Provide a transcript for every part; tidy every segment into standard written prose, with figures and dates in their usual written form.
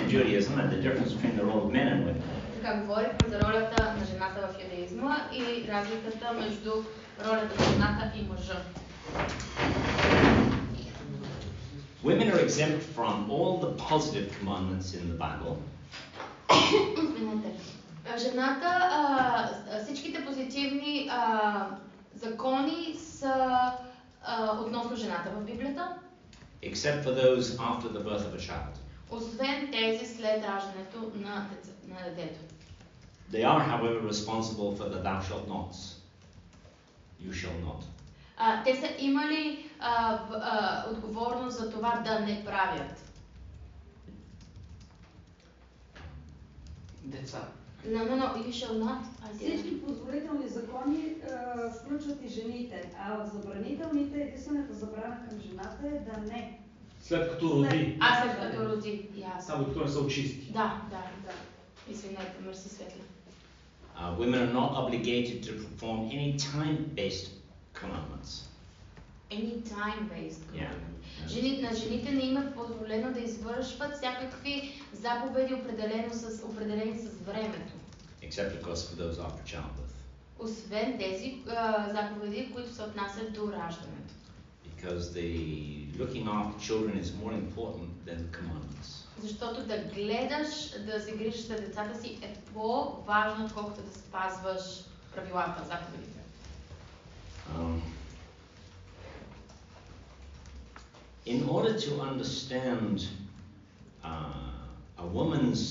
in Judaism and the difference between the role of men and women. Така говорихме за ролята на жената в юдаизма и разликата между ролята на жената и мъжа. Women are exempt from all the positive commandments in the Bible. Жената, всичките позитивни закони са относно жената в Библията. Except for those after the birth of a child. Освен тези след раждането на детето. They are, however, responsible for the thou shalt nots. You shall not. Те са имали отговорност за това да не правят. Деца. No, you shall not. Всички позволителни закони включват и жените, а в забранителните единствената забрана към жената е да не. След като роди. След като роди, ясно. Само докато не са очисти. Да. Извинете, мерси, Светли. Women are not obligated to perform any time-based commandments. Any time-based commandments. Yeah. На жените не им е позволено да извършват всякакви заповеди, определени с времето. Except, of course, for those after childbirth. Освен тези заповеди, които се отнасят до раждането. Because the looking after children is more important than the commandments. Защото да гледаш, да се грижиш за децата си е по-важно, отколкото да спазваш правилата, заповедите. In order to understand a woman's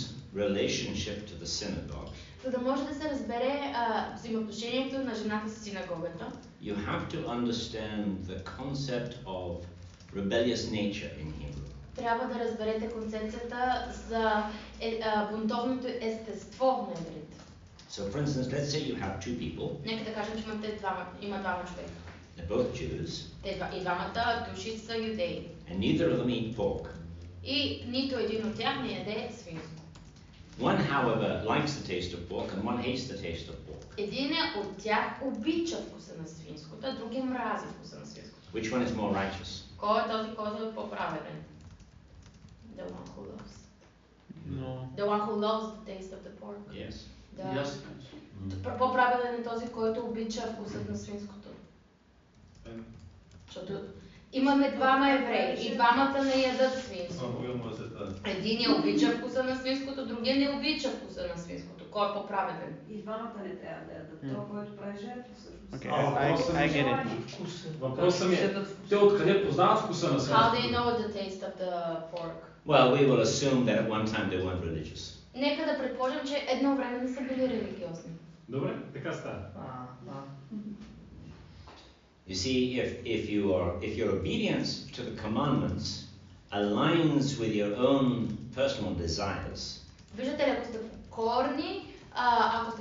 relationship to the synagogue, за да може да се разбере взаимоотношението на жената с синагогата, you have to understand the concept of rebellious nature in Hebrew. Трябва да разберете концепцията за бунтовното естество на евреите. So, for instance, let's say you have two people. Нека да кажем, че има двама човека. They're both Jews. И двамата души са юдеи. And neither of them eat pork. И нито един от тях не яде свинско. One, however, likes the taste of pork and one hates the taste of pork. Единият от тях обича вкуса на свинското, а другият мрази вкуса на свинското. Which one is more righteous? Кой е този, който е по-праведен? The one who loves. No. The one who loves the taste of the pork. Yes. По-праведен е този, който обича вкусът на свинското. Защото имаме двама евреи и двамата не ядат свинско. Единият обича вкуса на свинското, другият не обича вкуса на свинското. Кой е по-праведен? И двамата не трябва да ядат. Това, който прави жертва всъщност. I get it. Въпросът ми е, те откъде познават вкуса на свинското? How do you know the taste of the pork? Well, we will assume that at one time they weren't religious. Нека да предположим, че едно време не са били религиозни. Добре, така става. You see, if your obedience to the commandments aligns with your own personal desires, виждате ли, ако сте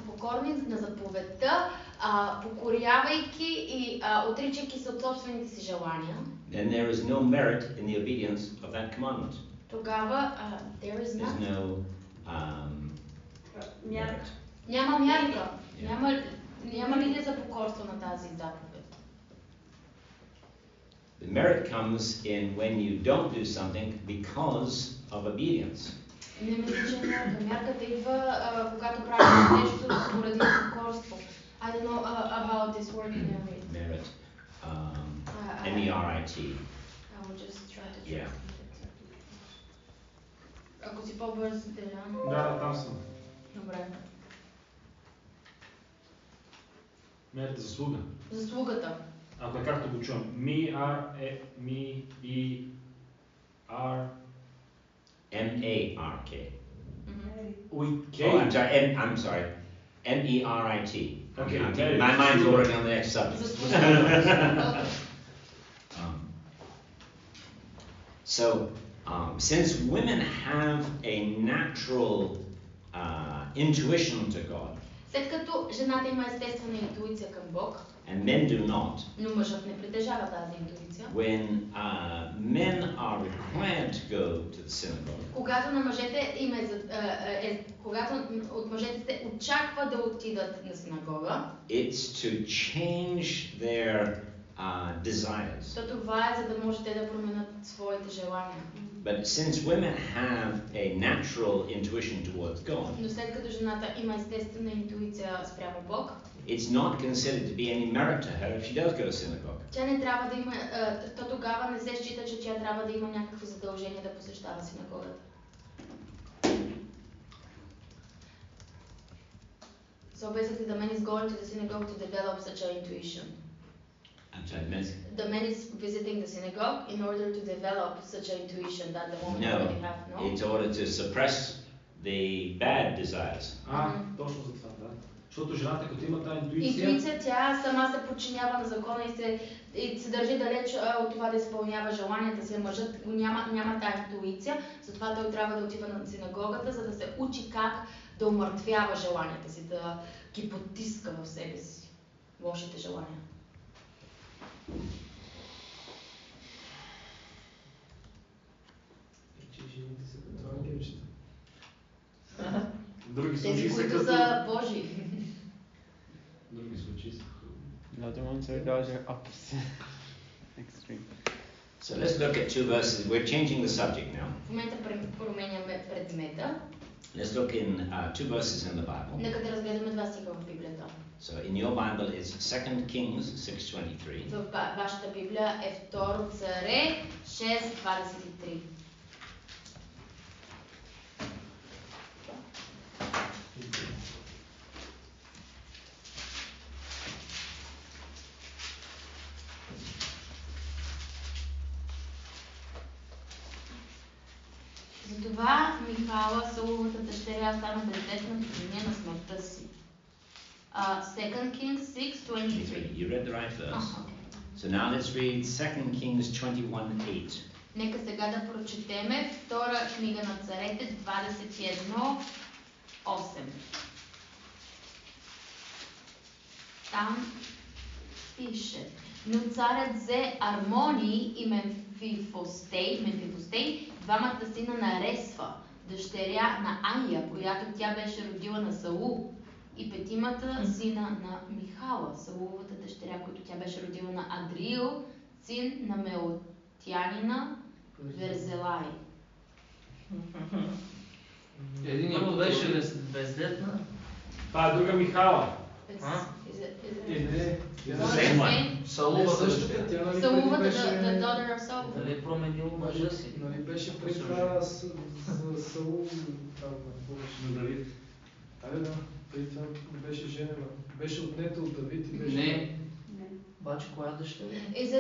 покорни на заповедта, покорявайки и отричайки се от собствените си желания, then there is no merit in the obedience of that commandment. Тогава there's no мярка. Няма мярка. Няма линия за покорство на тази заповед. The merit comes in when you don't do something because of obedience. Не мисля, че мярката идва, когато правиш нещо поради покорство. I don't know about this word in Arabic. Merit. M-E-R-I-T. I will just try to Yeah. Ако си по-бърз, Да, там съм. Добре. Мерит заслуга. Заслугата. Ако е както го чувам. M-E-R. M-A-R-K. With K? Oh, I'm sorry. M-E-R-I-T. Okay. My mind's already on the next subject. Since women have a natural intuition to God, след като жената има естествена интуиция към Бог, and men do not, но мъжът не притежава тази интуиция, when men are required to go to the synagogue, когато на мъжете когато от мъжете се очаква да отидат на синагога, it's to change their desires. То това е за да можете да променят своите желания. But since women have a natural natural intuition towards God, Но след като жената има естествена интуиция спрямо Бог, it's not considered to be any merit to her if she does go to synagogue. тя не трябва да има, то тогава не се счита, че тя трябва да има някакви задължения да посещава синагогата. So basically the man is going to the synagogue to develop such an intuition. The man is visiting the synagogue in order to develop such an intuition that the woman already have, no? It's in order to suppress the bad desires. Точно за това, да. Защото жената, като има тази интуиция... Интуиция, тя сама се подчинява на закона и се държи далеч от това да изпълнява желанията си. Мъжът няма тази интуиция, затова той трябва да отива на синагогата, за да се учи как да умъртвява желанията си, да ги потиска в себе си, лошите желания. Жените са като ангелчета. Други случаи Тези, са които като... са Божии. Други случаи са като... The other ones are the other opposite extreme. So let's look at two verses. We're changing the subject now. В момента променяме предмета. Let's look in two verses in the Bible. Нека да разгледаме два стиха в Библията. So in your Bible it's 2 Kings 6:23. В вашата Библия е 2 Царе 6:23. Затова Михала, Сауловата дъщеря, стана бездетна в деня на смъртта си. 2 Kings 6:23. You read the right verse. Okay. So now let's read 2 Kings 21:8. Нека сега да прочетеме втора книга на царете 21:8. Там пише: но царят взе Армони и Мемфибостей, двамата сина на Ресфа, дъщеря на Ая, която тя беше родила на Саул, и петимата сина на Михала, Сауловата дъщеря, която тя беше родила на Адриил, син на Мелотянина Верзелай. Единият беше бездетна. Това е друга Михала. Сауловата Същата, тя нали Сауловата, преди the беше... daughter of Saul. Дали е променил мъжа си? Нали беше при това за Саул, там на Давид. Да, преди това беше женена. Беше отнета от Давид и беше... Не. Обаче коя дъщеря? Is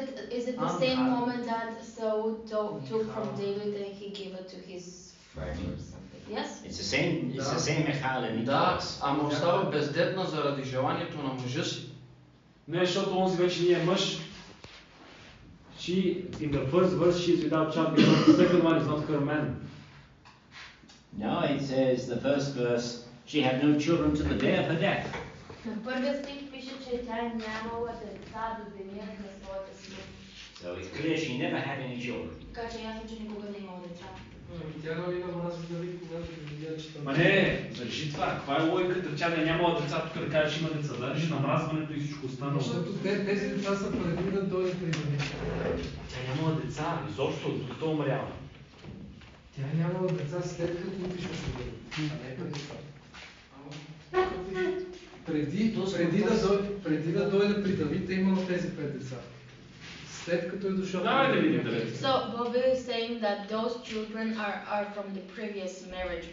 it the same woman that Saul took from David and he gave it to his friend or something? Yes? It's the same Michal in each Да, verse. ама остава бездетна заради желанието на мъжа си. Не, защото онзи вече не е мъж. In the first verse she is without child because the second one is not her man. No, it says the first verse, she had no children to the day of her death. На първия стих пише, че тя нямала деца до деня на своята смърт. So it's clear she never had any children. Така че ясно, че никога не имала деца. Тя нали намрази Давид, когато видя, че там... Ма не, зареши това. Каква е логиката? Тя да нямала деца, тук да кажеш има деца. Да реши намразването и всичко останало. Защото тези деца са преди да дойде при Давид. Тя нямала деца, изобщо, докато умряла. Тя нямала деца след като отишла при Давид, а не преди това. Преди да дойде при Давид, е имала тези 5 деца. След като е дошъл... Давай да видим дали. So Bobby is saying that those children are from the previous marriage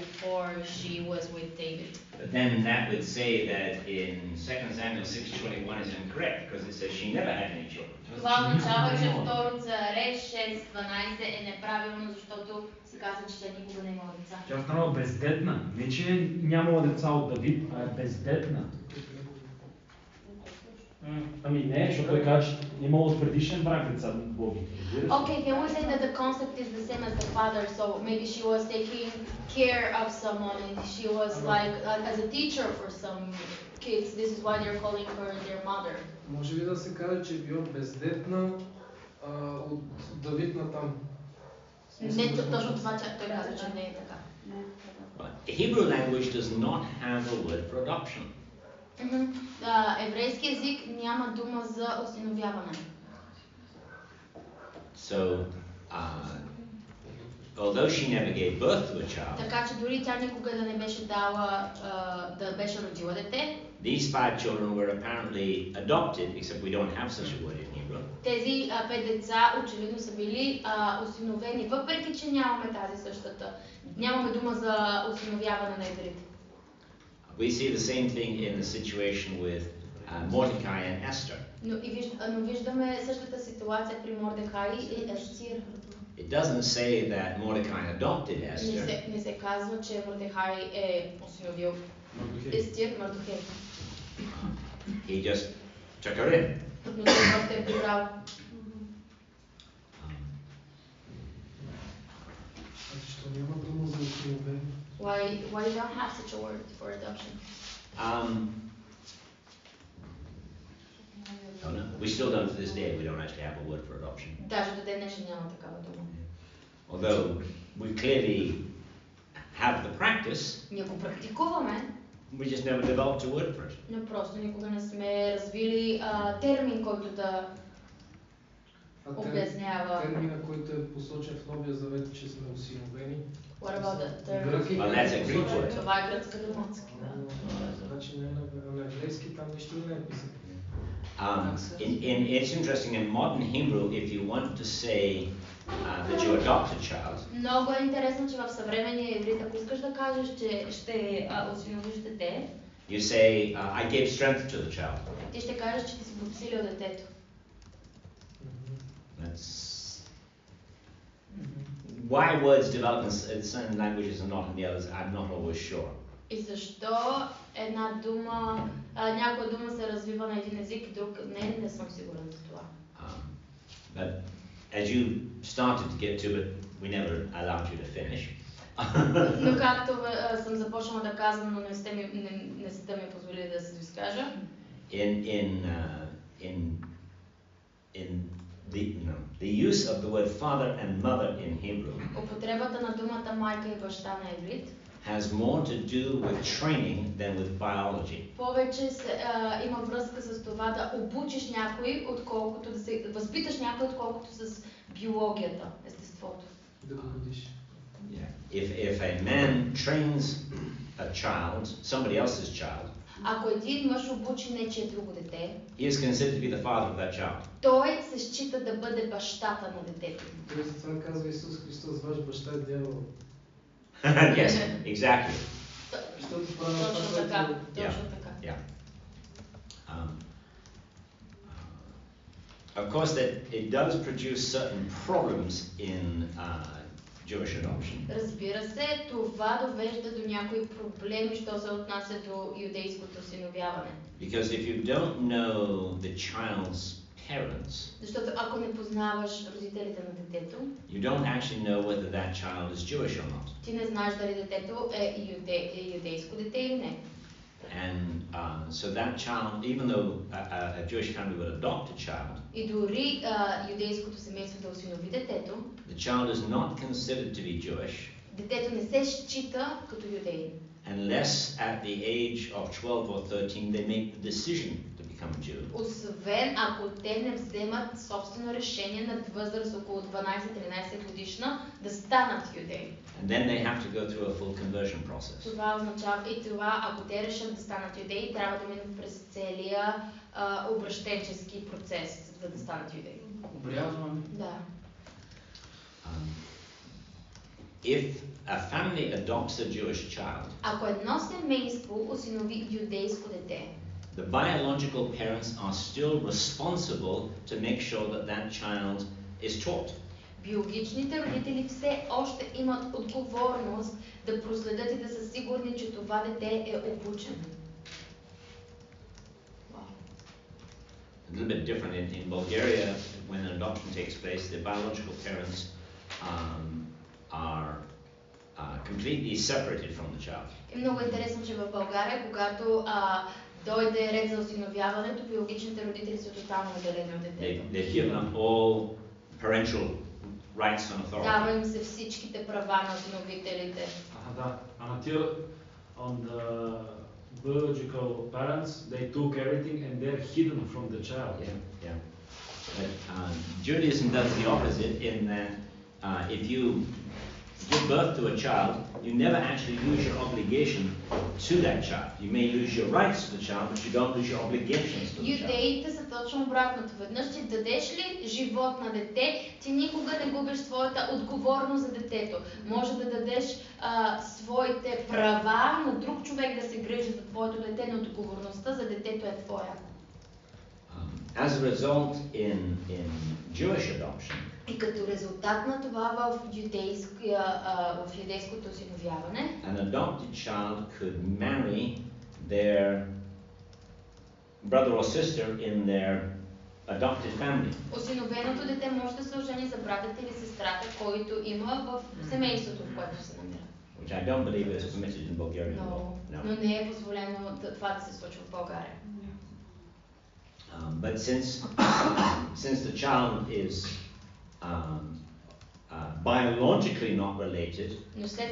before she was with David. But then that would say that in 2 Samuel 6:21 is incorrect because it says she never had any children. Това означава, че второ Царе 6:12 е неправилно, защото се казва, че тя никога не имала деца. Тя станала бездетна. Не, че нямала деца от Давид, а е бездетна. Ами не, защото той казва, че имало от предишен брак деца Боги. Okay, can we say that the concept is the same as the father? So maybe she was taking care of someone and she was like as a teacher for some kids. This is why they're calling her their mother. Може ли да се каже, че е била бездетна от Давид натам? Не, точно това той казва, че не е така. The Hebrew language does not have a word for adoption. Еврейски език няма дума за осиновяване. So although she never gave birth to a child, Така че дори тя никога да не беше дала, да беше родила дете, these 5 children were apparently adopted, except we don't have such a word in Hebrew. тези 5 деца очевидно са били осиновени, въпреки че нямаме тази същата, нямаме дума за осиновяване на иврит. We see the same thing in the situation with Mordecai and Esther. Но виждаме същата ситуация при Мордехай и Естир. It doesn't say that Mordecai adopted Esther. Не се казва, че Мордехай е осиновил Естир, Мордехай. He just took her in. Но той просто е прибрал. Защо няма дума за осиновени? Why you don't have such a word for adoption? Oh no, we still don't to this day. We don't actually have a word for adoption. Даже до ден днешен няма такава дума. Although we clearly have the practice, Ние го практикуваме, we just never developed a word for it. но просто никога не сме развили термин, който да обяснява. Термина, който е посочен в Новия Завет, че сме осиновени. What about the term? Well, that's a Greek word. Това е гръцка дума. Значи не на еврейски там нищо не е писано. It's interesting in modern Hebrew, if you want to say that you adopt a child, Много е интересно, че в съвременния иврит, ако искаш да кажеш, че ще осиновиш дете, you say, I gave strength to the child. ти ще кажеш, че ти си подсилил детето. That's why words develop in certain languages and not in the others, I'm not always sure. И защо една дума, някоя дума се развива на един език и друг не съм сигурен за това. But as you started to get to it, we never allowed you to finish. Но както съм започнала да казвам, но не сте ми позволили да се изкажа. The use of the word father and mother in Hebrew Употребата на думата майка и баща на иврит has more to do with training than with biology. повече има връзка с това да обучиш някой, отколкото да се възпиташ някой, отколкото с биологията, естеството. Да го годиш. If a man trains a child, somebody else's child, Ако един мъж обучи нечие друго дете, he is considered to be the father of that child. той се счита да бъде бащата на детето. Тоест това казва Исус Христос, ваш баща е дявол. Yes, exactly. Защото прави Точно това, така. което... Точно така. Yeah. Of course, that it does produce certain problems in Jewish adoption. Разбира се, това довежда до някои проблеми, що се отнася до юдейското осиновяване. Because if you don't know the child's parents, Защото ако не познаваш родителите на детето, you don't actually know whether that child is Jewish or not. ти не знаеш дали детето е юдейско дете или не. And so that child, even though a Jewish family would adopt a child, И дори юдейското семейство да осинови детето, the child is not considered to be Jewish детето не се счита като юдей. unless at the age of 12 or 13 they make the decision to become a Jew. Освен ако те не вземат собствено решение на възраст около 12-13 годишна да станат юдеи. And then they have to go through a full conversion process. Това означава и това, ако те решат да станат юдеи, трябва да минат през целия обращенчески процес, за да станат юдеи. Обрязване. Да. If a family adopts a Jewish child, Ако едно семейство осинови юдейско дете, the biological parents are still responsible to make sure that that child is taught. биологичните родители все още имат отговорност да проследят и да са сигурни, че това дете е обучено. A little bit different in Bulgaria, when an adoption takes place, the biological parents are completely separated from the child. И много интересно, че в България, когато дойде ред за осиновяването, биологичните родители са тотално отделени от детето. They've given up all parental rights and authority. Дава им се всичките права на осиновителите. Да. Until on the biological parents, they took everything and they're hidden from the child. Yeah. But Judaism does the opposite in that if you give birth to a child, you never actually lose your obligation to that child. You may lose your rights to the child, but you don't lose your obligations to the child. Юдеите са точно обратното. Веднъж ти дадеш ли живот на дете, ти никога не губиш своята отговорност за детето. Може да дадеш своите права на друг човек да се грижи за твоето дете, но отговорността за детето е твоя. As a result, in Jewish adoption, И като резултат на това в юдейското осиновяване, an adopted child could marry their brother or sister in their adopted family. осиновеното дете може да се ожени за братът или сестрата, който има в семейството, в което се намира. Which I don't believe is permitted in Bulgarian law. Но не е позволено това да се случва в България. But since the child is biologically not related,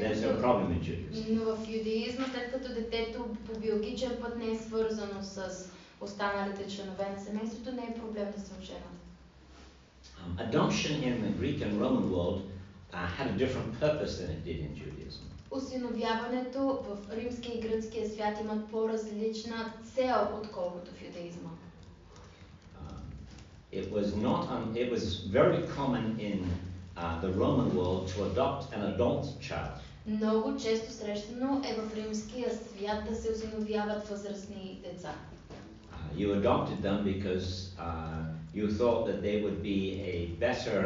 there's no problem in Judaism. Но в юдеизма, след като детето по биологичен път не е свързано с останалите членове на семейството, не е проблем да се оженят. Adoption in the Greek and Roman world had a different purpose than it did in Judaism. Осиновяването в римския и гръцкия свят имат по-различна цел, отколкото в юдеизма. It was very common in the Roman world to adopt an adult child. Много често срещано е в римския свят да се осиновяват възрастни деца. You adopted them because you thought that they would be a better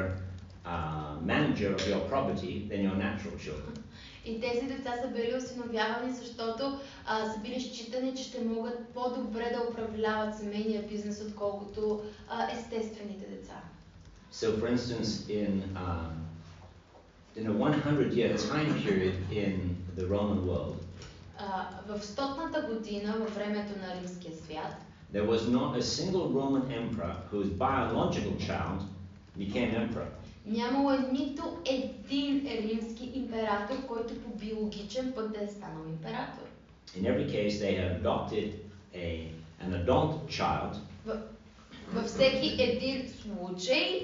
manager of your property than your natural children. И тези деца са били осиновявани, защото са били считани, че ще могат по-добре да управляват семейния бизнес, отколкото естествените деца. So, for instance, in a 100-year time period in the Roman world, в 100-ната година, във времето на римския свят, there was not a single Roman emperor whose biological child became emperor. Нямало е нито един римски император, който по биологичен път да е станал император. In every case, they had adopted an adult child. Във всеки един случай,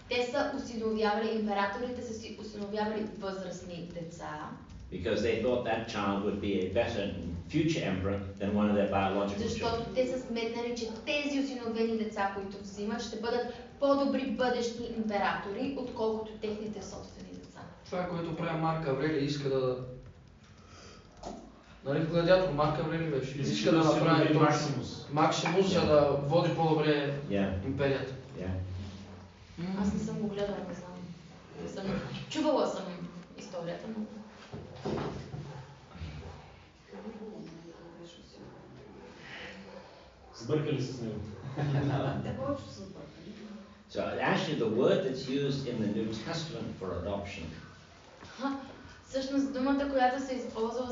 те са осиновявали, императорите са си осиновявали възрастни деца. Because they thought that child would be a better future emperor than one of their biological Защото children. те са сметнали, че тези осиновени деца, които взимат, ще бъдат по-добри бъдещи императори, отколкото техните собствени деца. Това е което прави Марк Аврелий, иска да... Нали в Гладиатор Марк Аврелий беше? Иска да направи Максимус, за да води по-добре империята. Аз не съм го гледала, не знам. Чувала съм историята, но... Сбъркали с него. So actually the word that's used in the New Testament for adoption Всъщност думата, която се използва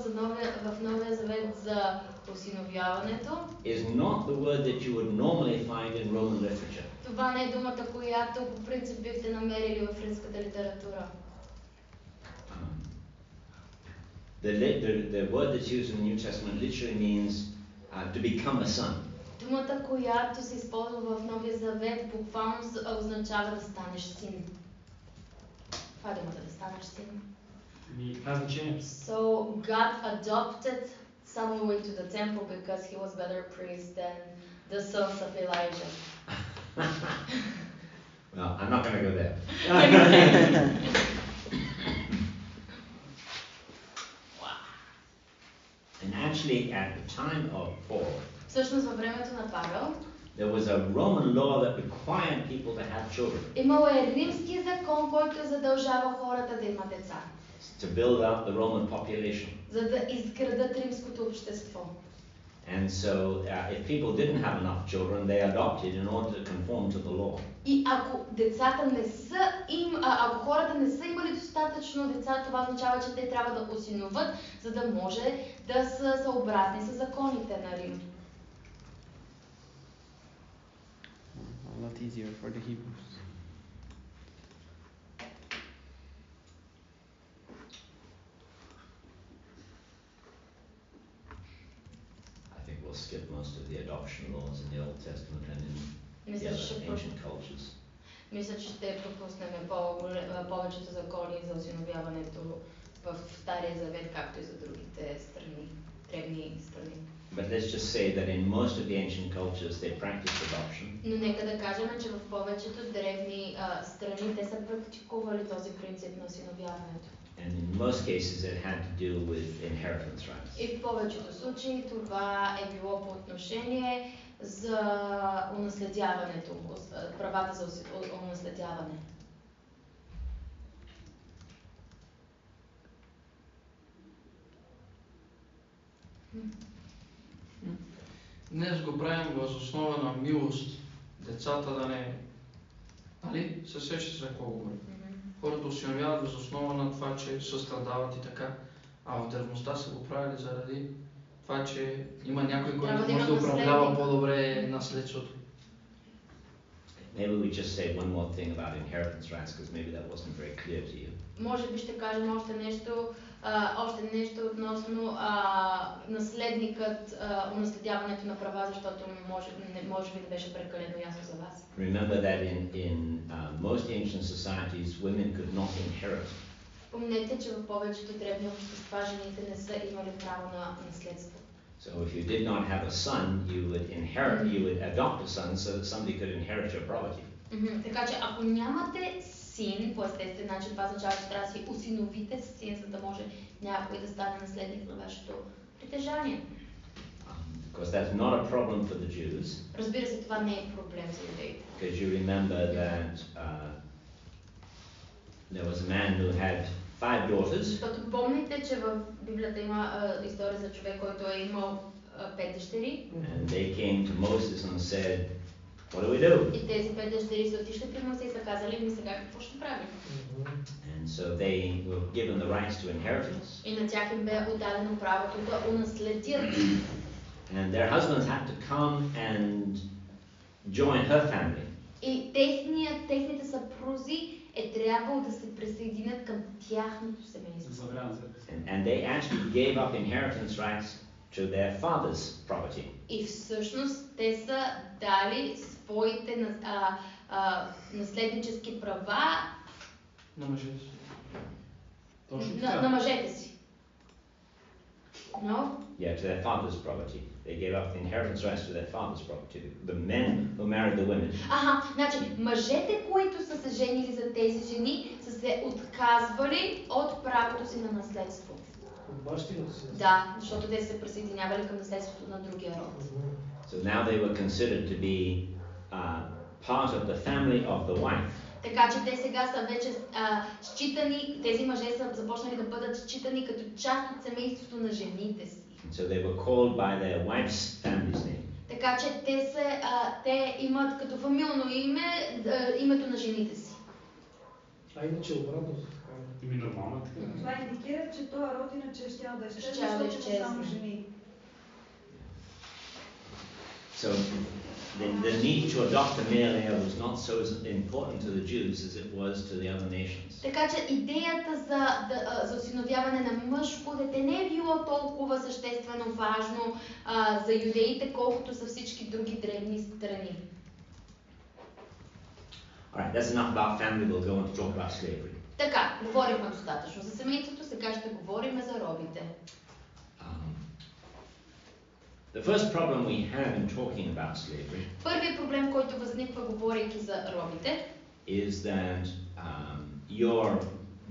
в Новия Завет за осиновяването, is not the word that you would normally find in Roman literature. Това не е думата, която по принцип бихте намерили в римската литература. The word that's used in the New Testament literally means to become a son. Думата, която се използва в Новия Завет, буквално означава да станеш син. Това е думата, да станеш син. So God adopted Samuel to the temple because he was better priest than the sons of Elijah. Well, I'm not going to go there. And actually, at the time of Paul, Всъщност във времето на Павел, there was a Roman law that required people to have children. Имало е римски закон, който задължава хората да имат деца. To build up the Roman population. За да изградат римското общество. And so, if people didn't have enough children, they adopted in order to conform to the law. И ако ако хората не са имали достатъчно деца, това означава, че те трябва да осиноват, за да може да са съобразни с законите на Рим. A lot easier for the Hebrews. I think we'll skip most of the adoption laws in the Old Testament and in the other ancient cultures. Мисля, че ще пропуснем повечето закони за осиновяването в Стария Завет, както и за другите страни, древни страни. But let's just say that in most of the ancient cultures they practiced adoption. Но нека да кажем, че в повечето древни страни те са практикували този принцип на осиновяването. And in most cases it had to do with inheritance rights. И в повечето случаи това е било по отношение за унаследяването, правата за унаследяване. Днес го правим въз основа на милост. Децата да не... Али? Се сещаш за какво говорим? Хората осиновяват въз основа на това, че състрадават и така. А в древността са го правили заради това, че има някой, който може да управлява по-добре наследството. Maybe we just say one more thing about inheritance rights, because maybe that wasn't very clear to you. Може би ще кажем още нещо относно наследникът, унаследяването на права, защото може би не беше прекалено ясно за вас. Remember that in most ancient societies, women could not inherit. Помнете, че в повечето древни общества жените не са имали право на наследство. So if you did not have a son, you would adopt a son so that somebody could inherit your property. Така че ако нямате син, по естествен начин, това означава, че трябва да си осиновите син, за да може някой да стане наследник на вашето притежание. Because that's not a problem for the Jews. Разбира се, това не е проблем за юдеите. Because you remember that there was a man who had 5 daughters. Защото помните, че в Библията има история за човек, който е имал 5 дъщери. And they came to Moses and said, what do we do? И тези 5 дъщери са отишли при Моисей и са казали, ми сега какво ще правим? And so they were given the rights to inheritance. И на тях им бе отдадено правото да унаследят. And their husbands had to come and join her family. И техните съпрузи е трябвало да се присъединят към тяхното семейство. And they actually gave up inheritance rights to their father's property. И всъщност те са дали своите наследнически права на мъжете си. На мъжете си. No? Yeah, to their father's property. They gave up the inheritance rights to their father's property. The men who married the women. Значи мъжете, които са се женили за тези жени, са се отказвали от правото си на наследство. Да, защото те се присъединявали към наследството на другия род. So now they were considered to be part of the family of the wife. Така че те сега са вече считани, тези мъже са започнали да бъдат считани като част от семейството на жените си. So they were called by their wife's family's name. Така че те имат като фамилно име името на жените си. Иначе обратно. Нормално така. Това индикира, че този род иначе ще да изчезне, защото има само жени. So the need to adopt a male heir was not so important to the Jews as it was to the other nations. Така че идеята за осиновяване на мъжко дете не е било толкова съществено важно за юдеите, колкото за всички други древни страни. Alright, that's enough about family. We'll go on to talk about slavery. Така, говорихме достатъчно за семейството, сега ще говорим за робите. The first problem we have in talking about slavery. Първият проблем, който възниква, говорейки за робите, is that your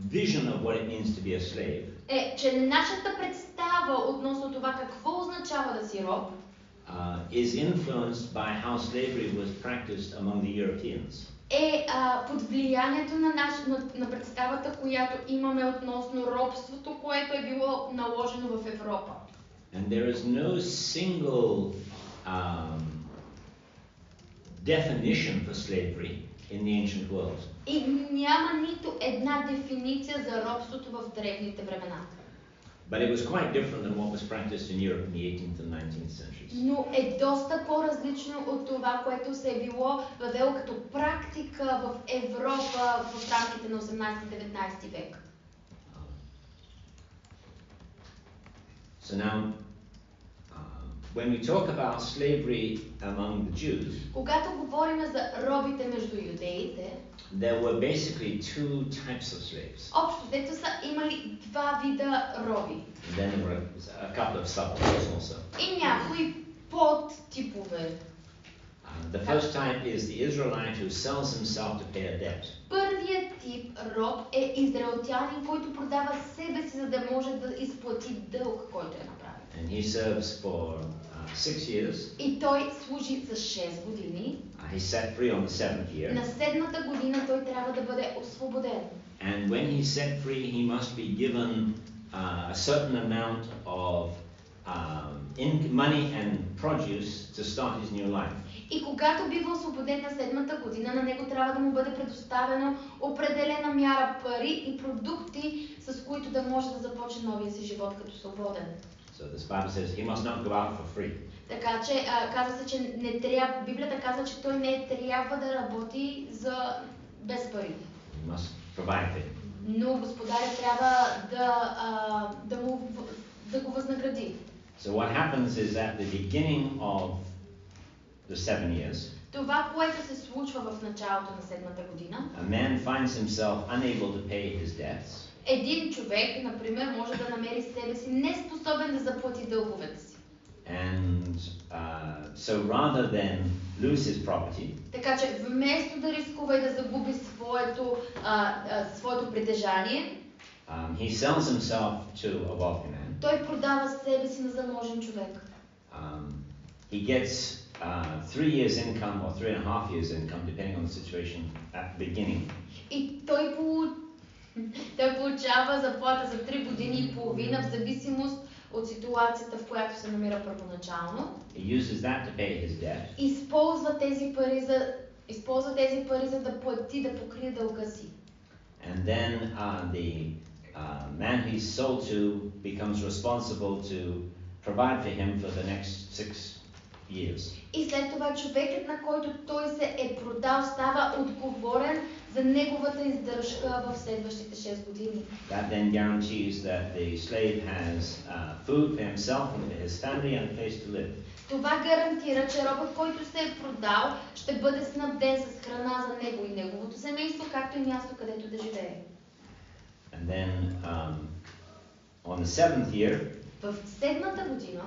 vision of what it means to be a slave е, че нашата представа относно това какво означава да си роб is influenced by how slavery was practiced among the Europeans. Е под влиянието на представата, която имаме относно робството, което е било наложено в Европа. And there is no single definition for slavery in the ancient world. И няма нито една дефиниция за робството в древните времена. But it was quite different than what was practiced in Europe in the 18th and 19th centuries. Но е доста по-различно от това, което се е било въвело като практика в Европа в рамките на 18-19 век. So now, when we talk about slavery among the Jews, Когато говорим за робите между юдеите, there were basically two types of slaves. общо взето са имали два вида роби And then there were a couple of subtypes also. и някои подтипове. The first type is the Israelite who sells himself to pay a debt. Първият тип роб е израелтянин, който продава себе си, за да може да изплати дълг, който е направил. And he serves for 6 years. И той служи за 6 години. He's set free on the 7th year. На седмата година той трябва да бъде освободен. And when he's set free, he must be given a certain amount of money and produce to start his new life. И когато бива освободен на седмата година, на него трябва да му бъде предоставено определена мяра пари и продукти, с които да може да започне новия си живот като свободен. So this Bible says he must not go out for free. Така че казва се, че не трябва, Библията казва, че той не трябва да работи без пари. He must provide for him. Но господаря трябва да го възнагради. So what happens is at the beginning of the 7 years, Това, което се случва в началото на седмата година, a man finds himself unable to pay his debts. един човек, например, може да намери себе си неспособен да заплати дълговете си. And so rather than lose his property, Така че вместо да рискува и да загуби своето притежание, he sells himself to a wealthy man. той продава себе си на заможен човек. He gets 3 years income or 3.5 years income, depending on the situation at the beginning. И той получава заплата за 3 години и половина, в зависимост от ситуацията, в която се намира първоначално. He uses that to pay his debt. Използва тези пари за да плати, да покрие дълга си. And then the man he's sold to becomes responsible to provide for him for the next 6 years. И след това човекът, на който той се е продал, става отговорен за неговата издръжка в следващите 6 години. That then guarantees that the slave has food for himself and for his family and a place to live. Това гарантира, че робът, който се е продал, ще бъде снабден с храна за него и неговото семейство, както и място, където да живее. And then on the 7th year, В седмата година,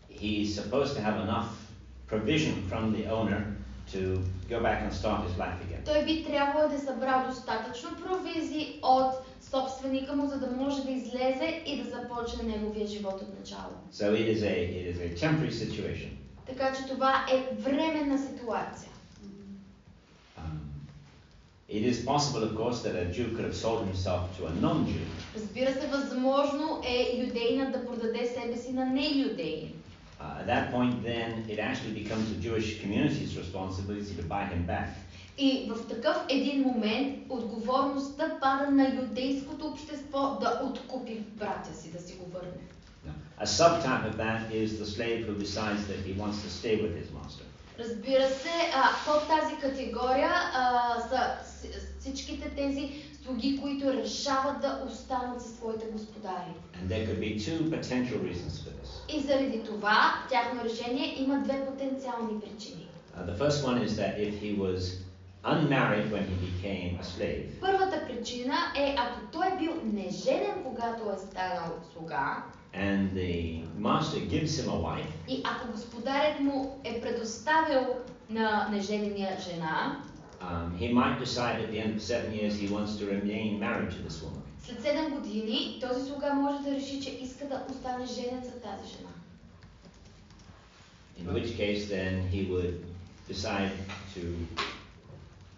he's supposed to have enough provision from the owner to go back and start his life again. той би трябвало да събрал достатъчно провизии от собственика му, за да може да излезе и да започне неговия живот от начало. So it is a temporary situation. Така че това е временна ситуация. It is possible, of course, that a Jew could have sold himself to a non-Jew. Разбира се, възможно е юдеинът да продаде себе си на неюдеин. At that point, then, it actually becomes the Jewish community's responsibility to buy him back. И в такъв един момент отговорността пада на юдейското общество да откупи братя си, да си го върне. A subtype of that is the slave who decides that he wants to stay with his master. Разбира се, под тази категория са всичките тези слуги, които решават да останат със своите господари. And there could be two potential reasons for this. И заради това тяхно решение има две потенциални причини. The first one is that if he was unmarried when he became a slave, Първата причина е, ако той е бил неженен, когато е станал слуга, and the master gives him a wife, и ако господарят му е предоставил на неженения жена, he might decide at the end of 7 years he wants to remain married to this woman. след 7 години този слуга може да реши, че иска да остане женен за тази жена. In which case then he would decide to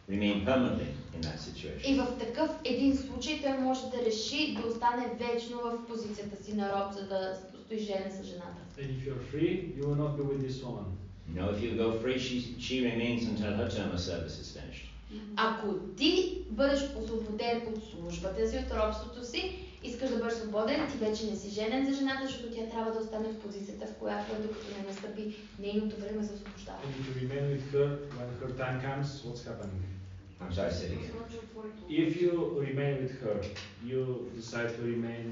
remain permanently in that situation. И в такъв един случай той може да реши да остане вечно в позицията си на роб, за да стои женен с жената. And if you're free, you will not be with this woman. You know, if you go free, she remains until her term of service is finished. Ако ти бъдеш освободен от службата си, от робството си, искаш да бъдеш свободен, ти вече не си женен за жената, защото тя трябва да остане в позицията, в която е, докато не настъпи нейното време за освобождаване. And if you remain with her, when her time comes, what's happening? I'm sorry, say it again. If you remain with her, you decide to remain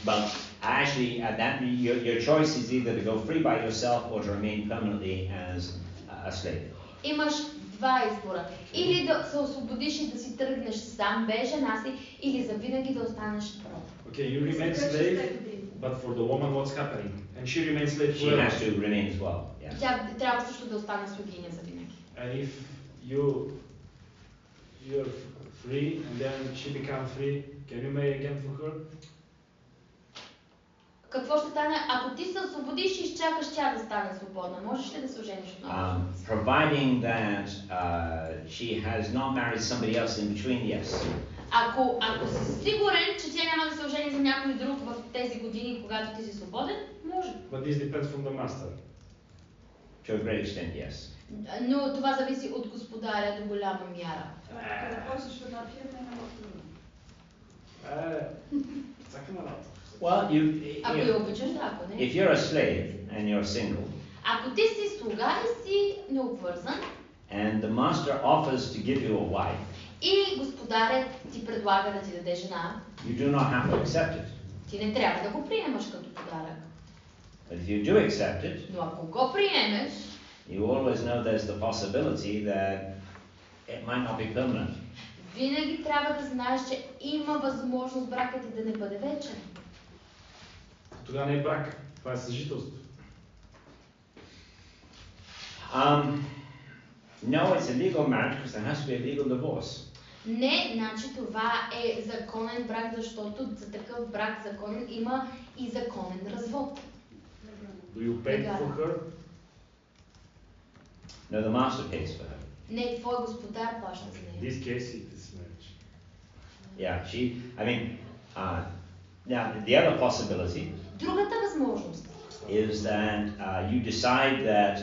But actually, your choice is either to go free by yourself or to remain permanently as a slave. Имаш два избора. Или да се освободиш и да си тръгнеш сам без жена си, или завинаги да останеш роб. Okay, you remain slave, but for the woman what's happening? And she remains slave She forever. has to remain as well. Yes. Тя трябва също да остане слугиня завинаги. And if you're free and then she becomes free, can you marry again for her? Какво ще стане, ако ти се освободиш и изчакаш тя да стане свободна? Можеш ли да се ожениш отново? Providing that she has not married somebody else in between, yes. Ако си сигурен, че тя няма да се ожени за някой друг в тези години, когато ти си свободен, може. But this depends from the master. To a great extent, yes. Но това зависи от господаря до голяма мяра. Kada hoćeš da firme nema problema. Цакаме работа. Well, Ако я обичаш, да, ако не. if you're a slave and you're single, Ако ти си слуга и си необвързан, and the master offers to give you a wife, и господарят ти предлага да ти даде жена, you do not have to accept it. ти не трябва да го приемаш като подарък. But if you do accept it, Но ако го приемеш, you always know there's the possibility that it might not be permanent. винаги трябва да знаеш, че има възможност бракът ти да не бъде вечен. Тогава не е брак, това е съжителство. No, it's a legal marriage because there has to be a legal divorce. Не, значи това е законен брак, защото за такъв брак законен има и законен развод. Do you pay for her? No, the master pays for her. Не, твой господар плаща за In нея. this case it is marriage. Yeah, now the other possibility Другата възможност is that you decide that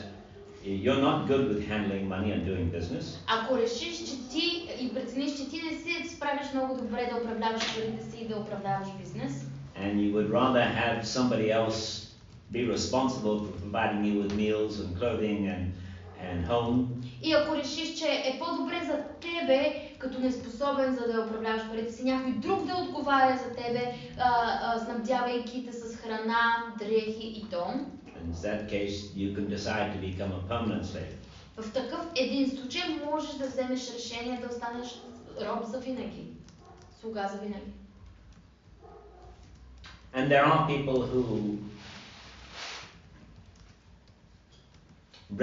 you're not good with handling money and doing business, ако решиш, че ти и прецениш, че ти не си справиш много добре да управляваш парите си и да управляваш бизнес, and you would rather have somebody else be responsible for providing you with meals and clothing and home, и ако решиш, че е по-добре за тебе, като неспособен за да управляваш парите си, някой друг да отговаря за тебе, снабдявайки те с храна, дрехи и дом, in that case you can decide to become a permanent slave. в такъв един случай можеш да вземеш решение да останеш роб за винаги, слуга за винаги. And there are people who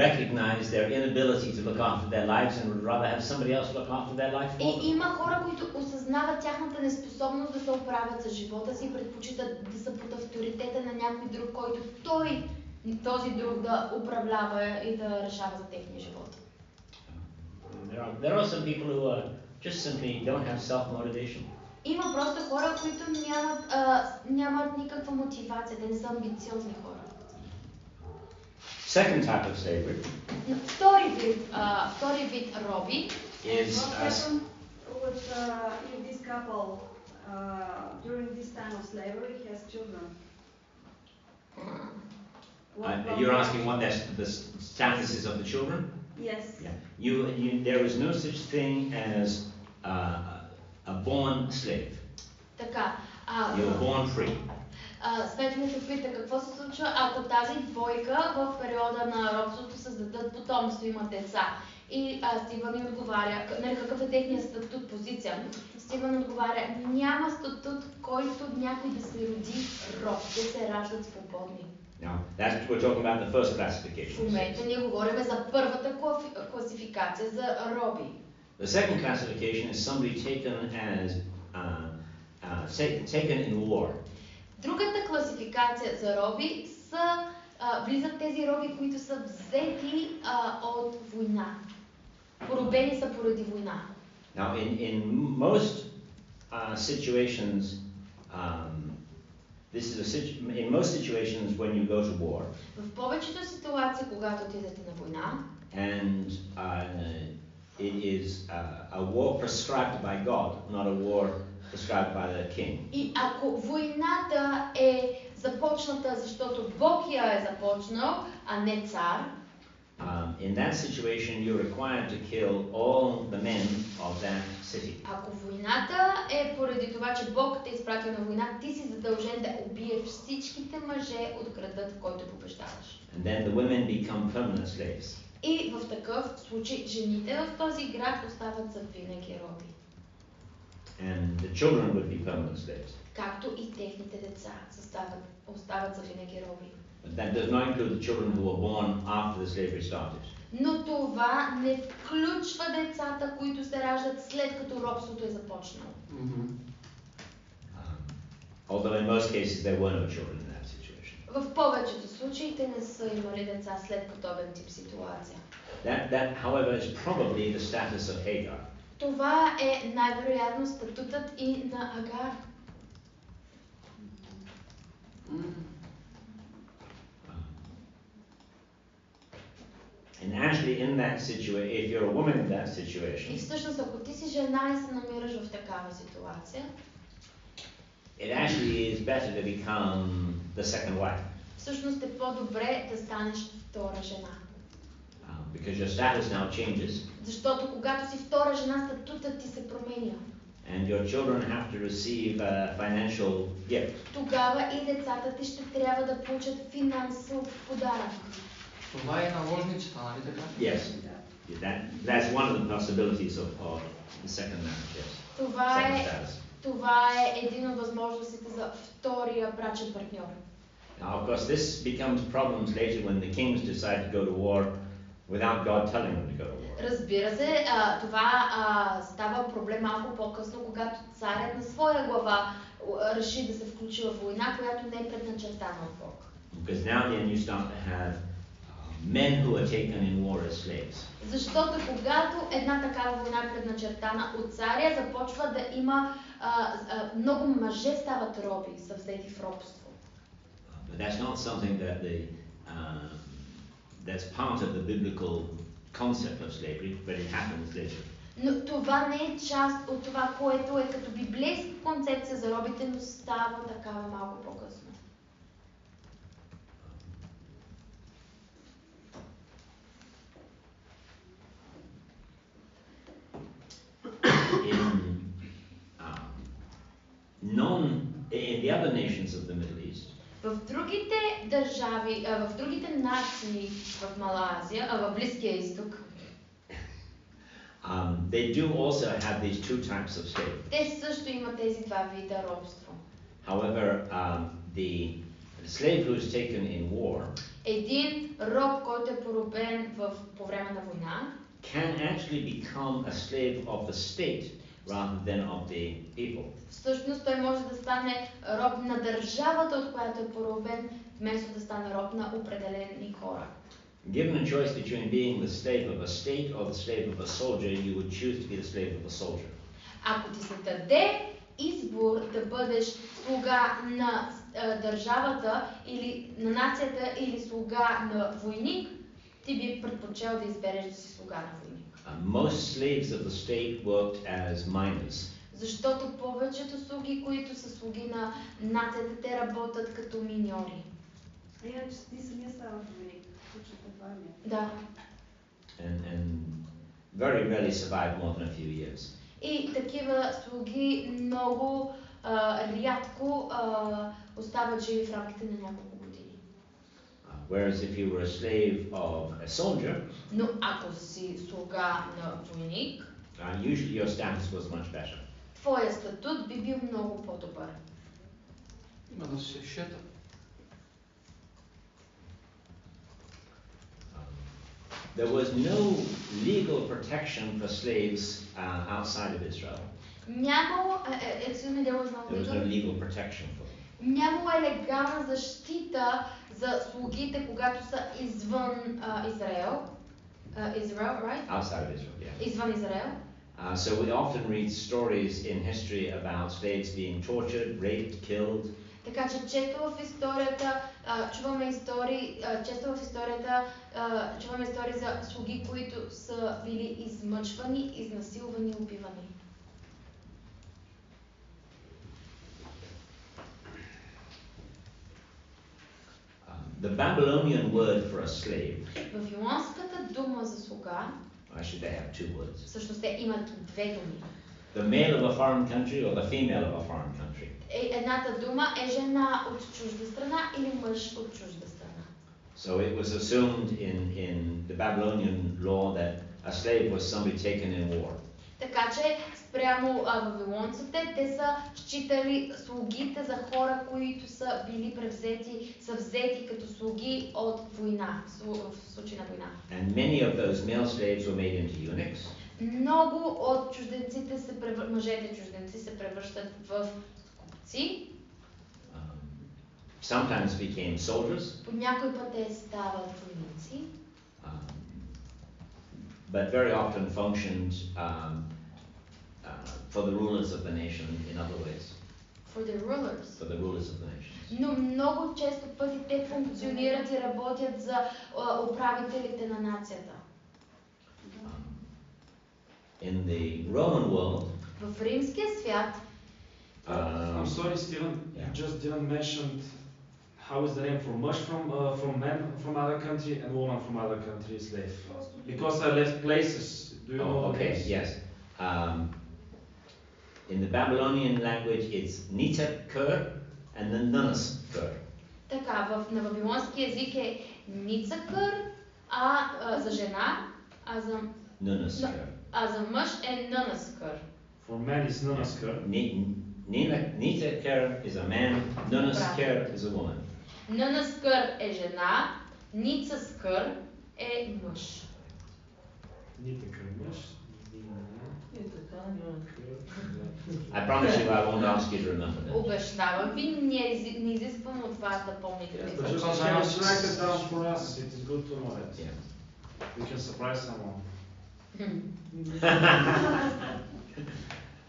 recognize their inability to look after their lives and would rather have somebody else look after their life for И them. има хора, които осъзнават тяхната неспособност да се оправят за живота си и предпочитат да са под авторитета на някой друг, който този друг да управлява и да решава за техния живот. There are some people who just simply don't have self-motivation. Има просто хора, които нямат никаква мотивация, те не са амбициозни хора. Second type of slavery Втори вид роби is What happened with if this couple during this time of slavery has children? you're asking what the status is of the children? Yes. Yeah. There is no such thing as a born slave. Така. You're born free. Светлието пита какво се случва, ако тази двойка в периода на робството създадат потомство, имат деца. И Стивън ни отговаря, какъв е техният статут, позиция. Стивън отговаря, няма статут, който някой да се роди роб, те се раждат свободни. Now, that's we're talking about the first classification. В момента ние говорим за първата класификация за роби. The second classification is somebody taken in war. Другата класификация за роби влизат тези роби, които са взети от война. Поробени са поради война. Now, in most situations, in most situations when you go to war, В повечето ситуации, когато отидете на война, and it is a war prescribed by God, not a war prescribed by the king. и ако войната е започната, защото Бог я е започнал, а не цар, In that situation, you're required to kill all the men of that city. Ако войната е поради това, че Бог те е изпратил на война, ти си задължен да убиеш всичките мъже от града, в който побеждаваш. And then the women become permanent slaves. И в такъв случай жените в този град остават за винаги роби. And the children would be permanent slaves. Както и техните деца остават за винаги роби. But that does not include the children who were born after the slavery started. Но това не включва децата, които се раждат след като робството е започнало. Although in most cases there were no children in that situation. В повечето случаи те не са имали деца след подобен тип ситуация. That, however, is probably the status of Hagar. Това е най-вероятно статутът и на Агар. And actually in that situation, if you're a woman in that И situation, всъщност, ако ти си жена и се намираш в такава ситуация, it actually is better to become the second wife. всъщност е по-добре да станеш втора жена. Because your status now changes, Защото когато си втора жена, статутът ти се променя. and your children have to receive a financial gift. Тогава и децата ти ще трябва да получат финансов подарък. Това е наложницата, нали така? Yes, that's one of the possibilities of the second marriage. Yes, Това second е, status. това е един от възможностите за втория брачен партньор. Now, of course, this becomes problems later when the kings decide to go to war without God telling them to go to war. Разбира се, това става проблем малко по-късно, когато царят на своя глава реши да се включи в война, която не е предначертана от Бог. Because now then you start to have men who are taken in war as slaves. Защото когато една такава война е предначертана от царя, започва да има много мъже стават роби, са взети в робство. But that's not something that's part of the biblical concept of slavery, but it happens later. Но това не е част от това, което е като библейска концепция за робите, но става такава малко по-късно. In the other nations of the Middle East, В другите държави, в другите нации в Малайзия, в Близкия изток, they do also have these two types of slavery. те също имат тези два вида робство. However, the slave who is taken in war Един роб, който е поробен по време на война, can actually become a slave of the state rather than of the people. всъщност той може да стане роб на държавата, от която е поробен, вместо да стане роб на определени хора. Given a choice between being the slave of a state or the slave of a soldier, you would choose to be the slave of a soldier. Ако ти се даде избор да бъдеш слуга на държавата или на нацията или слуга на войник, ти би предпочел да избереш да си слуга на войник. Most slaves of the state worked as miners. Защото повечето слуги, които са слуги на нацията, те работят като миньори. Иначе ти самия ставаш войник, случата в армия. Да. And very rarely survive more than a few years. И такива слуги много рядко остават живи в рамките на няколко години. Whereas if you were a slave of a soldier, Но ако си слуга на войник, usually your status was much better. твоя статут би бил много по-добър. Има да се шета. There was no legal protection for slaves outside of Israel. Нямало, There was no legal protection for them. нямало е легална защита за слугите, когато са извън Израел. Israel, right? Outside of Israel, yeah. Извън Израел. So we often read stories in history about slaves being tortured, raped, killed. Така че често в историята чуваме истории за слуги, които са били измъчвани, изнасилвани, убивани. The Babylonian word for a slave Вавилонската дума за слуга, Actually, they have two words. всъщност те имат две думи. The male of a foreign country or the female of a foreign country. Едната дума е жена от чужда страна или мъж от чужда страна. So it was assumed in the Babylonian law that a slave was somebody taken in war. Така че спрямо вавилонците, те са считали слугите за хора, които са били са взети като слуги от война, в случай на война. And many of those male slaves were made into eunuchs. Много от чужденците мъжете чужденци се превръщат в купци. Sometimes became soldiers. По някой път те стават войници. But very often functioned for the rulers of the nation in other ways. For the rulers. For the rulers of the nation. Но много често пъти те функционират и работят за управителите на нацията. In the Roman world, в римския свят, I'm sorry, Stephen, you just didn't mention how is the name for much from men from other country and woman from other country slave. Because I left places. Do you know? Okay, yes. In the Babylonian language, it's Nita Kur and then Nunus Kur. Така, на вавилонски език е Ницакър, за жена, Nunus Kur. За мъж е Нунаскър. For men is Nunaskar. Nita Kur is a man, Nunus Kur is a woman. Нунаскър е жена, Ницаскър е мъж. Нитакър мъж. I promise you I won't ask you to remember that. Обещавам ви, не изисквам от вас да помните. But just write it down for us. It is good to know it. Yeah. We can surprise someone.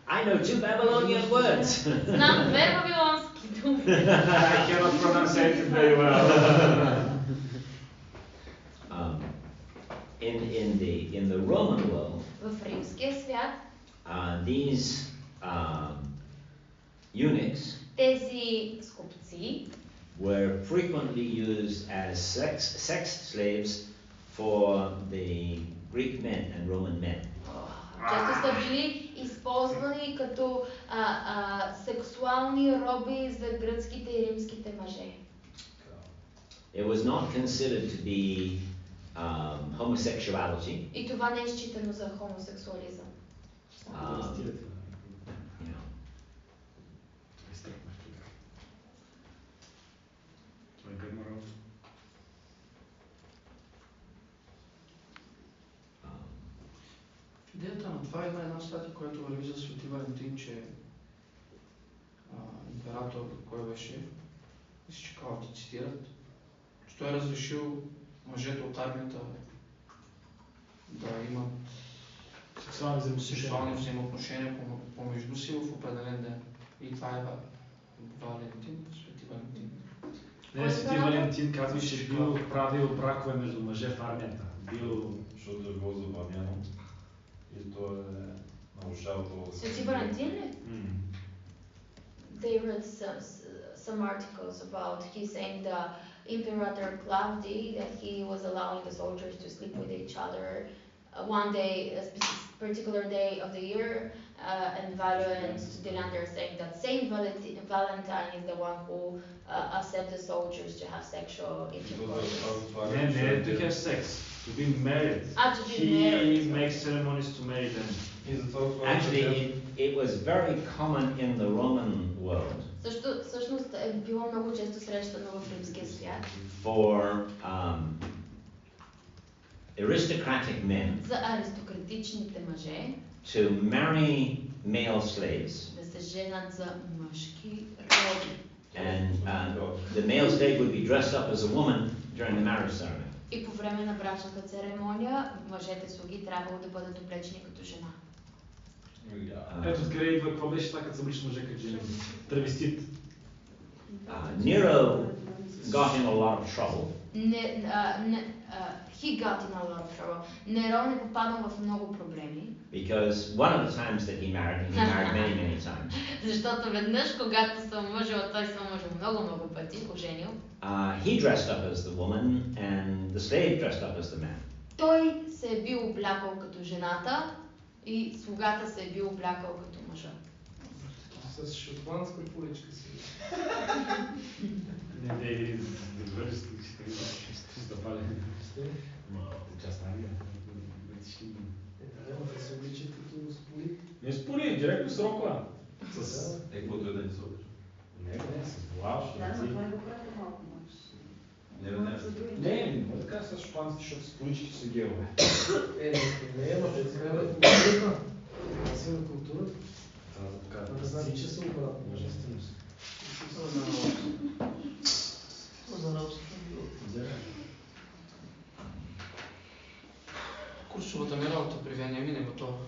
I know 2 Babylonian words. Знам две вавилонски думи. I cannot pronounce it very well. In the Roman world, В римския свят, these eunuchs тези скупци were frequently used as sex slaves for the Greek men and Roman men. често са били използвани като сексуални роби за гръцките и римските мъже. It was not considered to be homosexuality. И това не е считано за хомосексуализъм. Идеята на това има една статия, която върви за Свети Валентин, че император, кой беше, мисля, че Клавдий цитират, че той е разрешил мъжете от армията да имат сексуални взаимоотношения помежду си в определен ден. И това е Валентин, Свети Валентин. Не, Свети Валентин казва, че бил правил бракове между мъже в армията. Защото е било забавено и то е нарушава това. Свети Валентин ли? They read some articles about he saying the Imperator Claudius that he was allowing the soldiers to sleep with each other one day, a particular day of the year, and Valerian Studilander saying that Saint Valentine is the one who accepts the soldiers to have sexual intercourse. To have sex, to be married. To be married. He makes ceremonies to marry them. Actually, it was very common in the Roman world. Всъщност е било много често срещано в римския свят. For aristocratic men. За аристократичните мъже. To marry male slaves. Да се женат за мъжки роби. And the male slave would be dressed up as a woman during the marriage ceremony. И по време на брачната церемония мъжете слуги трябвало да бъдат облечени като жена. Ето откъде идва, какво беше така, като се облича мъже като жена? Травестит. Nero got in a lot of trouble. He got in a lot of trouble. Нерон е попадал в много проблеми. Because one of the times that he married many times. Защото веднъж, когато се омъжил, той се омъжил много пъти, оженил. He dressed up as the woman and the slave dressed up as the man. той се е бил облякал като жената и слугата се е бил облякал като мъжа. С шотландска количка си. Не, да бъдеш да пале. Част Англия. Трябва да се обличат като споли. Не споли, директно с рокла. С каквото е да ни се облича. Не, с влаш. Да, но това го прави малко мъж. Не, така с шотландците, защото с полички са геове. Не, но те сега е културата. Това си на културата. Това Да значи, че са обратно. божественост. За робство. Курсовата ми работа при Вениамин е готова.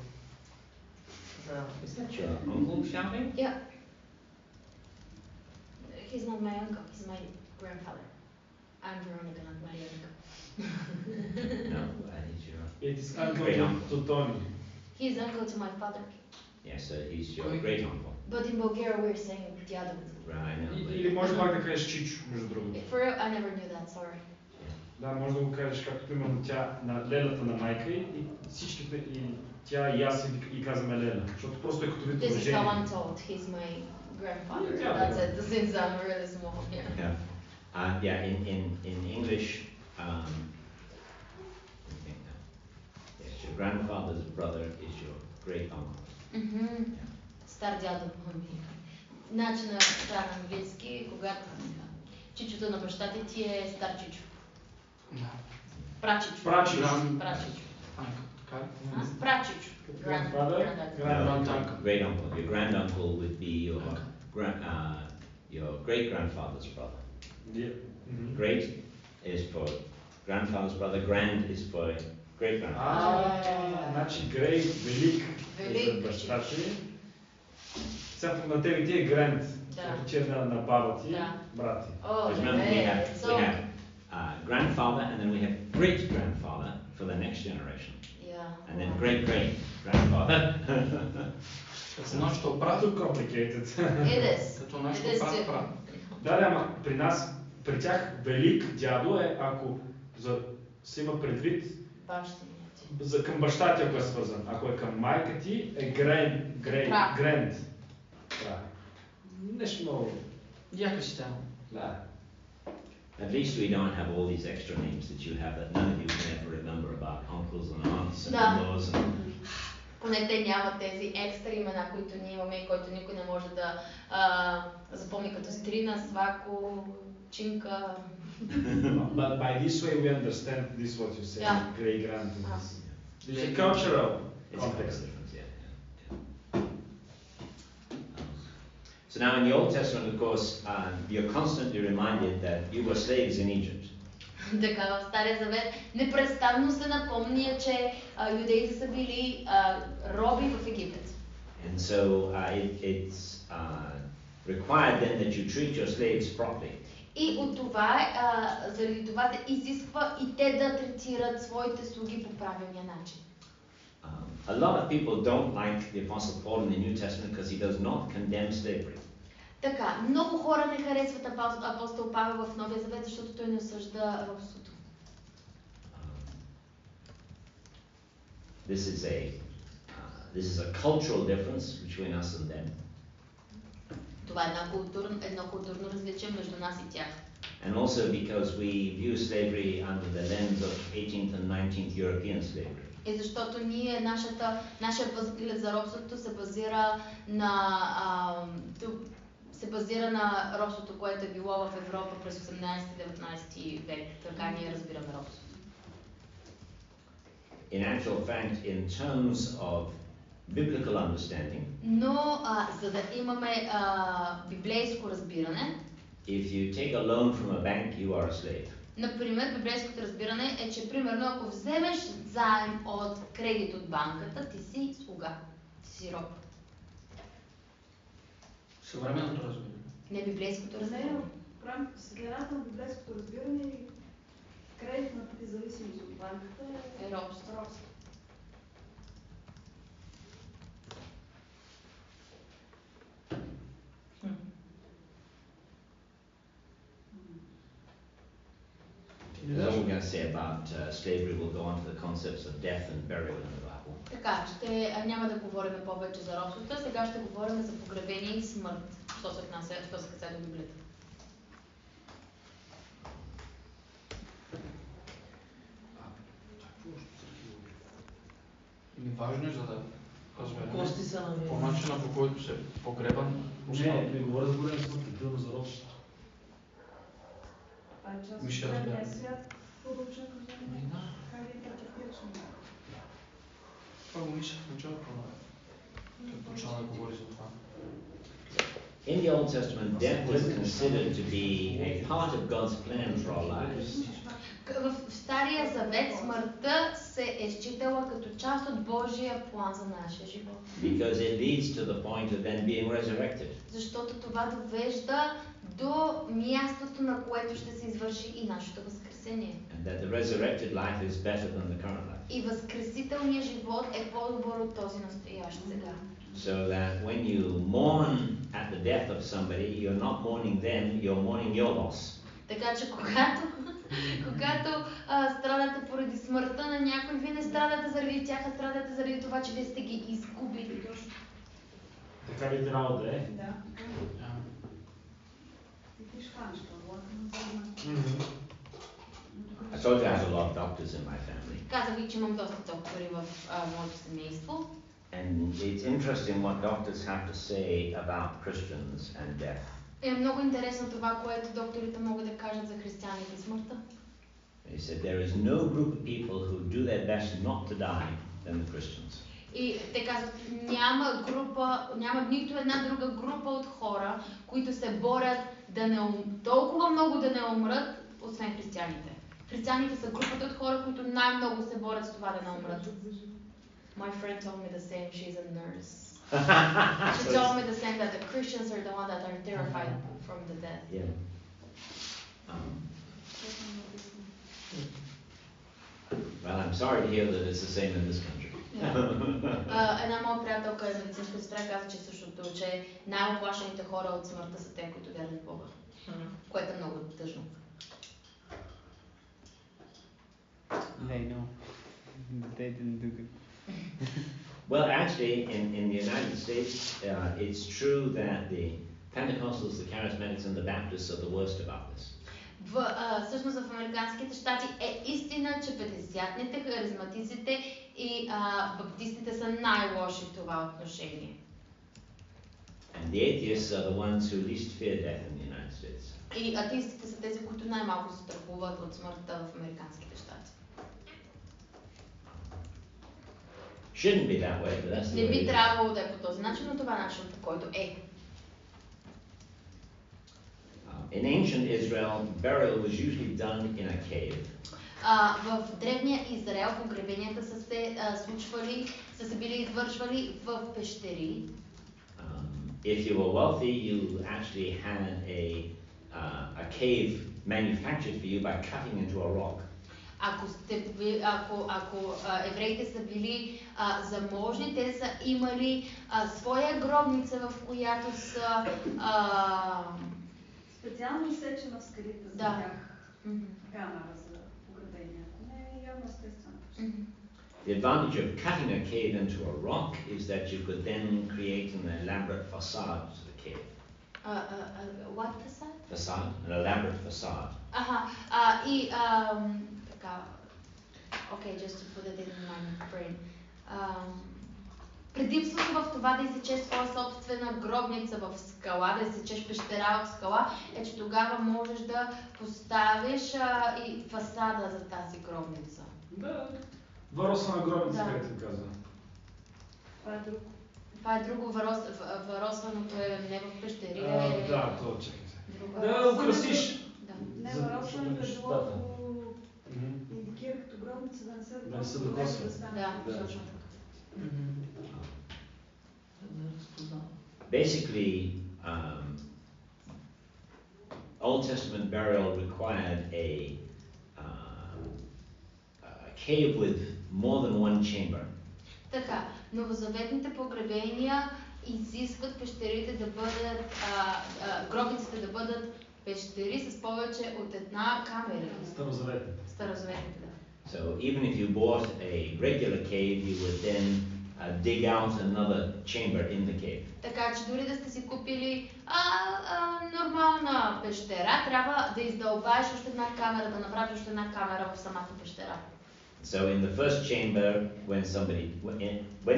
Is that your uncle shouting? Yeah. He's not my uncle, he's my grandfather. I'm Veronica, not my uncle. No, he's your... It is uncle Great uncle. to Tony. He's uncle to my father. Yeah, so he's your Great. great uncle. But in Bulgaria we're saying дядо. Right, I know. Или може пак да кажеш Чичо, между другото. For real, I never knew that, sorry. Да, може да го кажеш както примерно тя на лелята на майка и всичките и тя и аз и казваме леля, защото просто е като вид This is уважение. how I'm told, he's my grandfather. Yeah. That's it, since I'm really small, yeah. Yeah. In English, I think now. Yes, your grandfather's brother is your great uncle. Стар дядо. Значи на стар английски, когато чичото на баща ти е стар чичо. Да. Прачичо. Прачичо. Прачичо. Анка, така ли? Прачичо. Grandfather, No, great uncle. Your grand uncle would be your your great grandfather's brother. Great is for grandfather's brother. Grand is for great grandfather. Значи Грей, велик, Велик, за баща ти. Сега на тебе ти е Гранд, защото ти е на баба ти, Да. брат ти. Oh, Because remember, we yeah. have grandfather, and then we have great grandfather for the next generation, Yeah. and then great great grandfather. Като нашето брат, Too complicated. It is. като нашето It is брат too. брат. Да, ама при тях велик дядо е, ако се има предвид Бащиня ти. към баща ти, ако е свързан. Ако е към майка ти, е гренд. Да. Нещо много. Яка си тя. Да. At least we don't have all these extra names that you have that none of you can ever remember about uncles and aunts and Да. in-laws and Поне те нямат тези екстра имена, които ние имаме и които никой не може да запомни като Стрина, Свако, Чинка. But by this way we understand this what you say, Yeah. great grand. Ah. It's a cultural it's context. different, yeah. So now in the Old Testament, of course, you're constantly reminded that you were slaves in Egypt. Така, в Стария Завет непрестанно се напомня, че юдеите са били роби в Египет. And so it's required then that you treat your slaves properly. И от това, заради това се изисква и те да третират своите слуги по правилния начин. A lot of people don't like the Apostle Paul in the New Testament because he does not condemn slavery. Така, много хора не харесват апостол Павел в Новия Завет, защото той не осъжда робството. This is a cultural difference between us and them. Това е едно културно различие между нас и тях. And also because we view slavery under the lens of 18th and 19th European slavery. И защото ние, нашия възглед за робството се базира на робството, което е било в Европа през 18-19 век. Така ние разбираме робството. In actual fact, in terms of biblical understanding, Но за да имаме библейско разбиране, if you take a loan from a bank, you are a slave. например, библейското разбиране е, че примерно ако вземеш заем от кредит от банката, ти си слуга, ти си роб. Съвременното разбиране. Не библейското разбиране. В рамките светлината на библейското разбиране кредитната ти зависимост от банката Е робство. Не знам, going to say about slavery will go on to the concepts of death and burial in the Bible. Така, няма да говорим повече за робството, сега ще говорим за погребение и смърт, що се касае до Библията. Важно е за да разберем Кости са на по начина, по който се погребан. Не говоря за голям смърт, трудно за робството. Това е част Ми ще от разберем. древния свят. Поруча кажем, Да. как е противично. Това го мислях в началото, като почна да говори за това. In the Old Testament, death was considered to be a part of God's plan for our lives. В Стария Завет смъртта се е считала като част от Божия план за нашия живот. Because it leads to the point of then being resurrected. Защото това довежда до мястото, на което ще се извърши и нашето възкресение. And that the resurrected life is better than the current life. И възкресителният живот е по-добър от този настоящ сега. So that when you mourn at the death of somebody, you're not mourning them, you're mourning your loss. Така че когато страдате поради смъртта на някой, вие не страдате заради тях, а страдате заради това, че вие сте ги изгубили. Така би трябвало да е. Да. И ти шканчка, влакна. I told you I have a lot of doctors in my family. Казах ви, че имам доста доктори в моето семейство. And it's interesting what doctors have to say about Christians and death. Е много интересно това, което докторите могат да кажат за християните и смъртта. They said there is no group of people who do their best not to die than the Christians. И те казват, няма нито една друга група от хора, които се борят толкова много да не умрат, освен християните. Християните са групата от хора, които най-много се борят с това да не умрат. My friend told me the same, she's a nurse. She told me the same, that the Christians are the ones that are terrified from the death. Yeah. Well, I'm sorry to hear that it's the same in this country. Една моя приятелка е медицинска сестра, каза, че същото, че най-оплашените хора от смъртта са те, които вярват в Бога. Което е много тъжно. They know. They didn't do good. Well, actually, in the United States, it's true that the Pentecostals, the Charismatics, and the Baptists are the worst about this. Всъщност в американските щати е истина, че петдесятните, харизматиците и баптистите са най-лоши в това отношение. And the atheists are the ones who least fear death in the United States. И атеистите са тези, които най-малко се страхуват от смъртта в американските щати. Shouldn't be that way, but that's the Не way би it is. трябвало да е по този начин, но това е начинът, по който е. In ancient Israel, burial was usually done in a cave. В древния Израел погребенията са се били извършвали в пещери. If you were wealthy, you actually had a cave manufactured for you by cutting into a rock. Ако евреите са били заможни, те са имали своя гробница, в която са Специално изсечена в скалите за Да. тях камера за погребение. Не е явно естествено. The advantage of cutting a cave into a rock is that you could then create an elaborate facade to the cave. What facade? Facade, an elaborate facade. И така. Okay, just to put it in my brain. Предимството в това да изсечеш своя собствена гробница в скала, да изсечеш пещера в скала, е, че тогава можеш да поставиш и фасада за тази гробница. Да, вароса на гробница, Да. както казва. Това е друго, варосваното е не в пещери, Да, то чакай се. друго. Да украсиш. Да. Не, варосването е било нещата. индикира като гробница, да не се Да не се докосва, докосва. да стане. Да, Да. точно така. Basically, Old Testament burial required a cave with more than one chamber. Така, новозаветните погребения изискват пещерите да бъдат, гробниците да бъдат пещери с повече от една камера. Старозаветните. Да. So even if you bought a regular cave, you would then dig out another chamber in the cave. Така че дори да сте си купили нормална пещера, трябва да издълбаеш още една камера, да направиш още една камера в самата пещера. So in the first chamber, when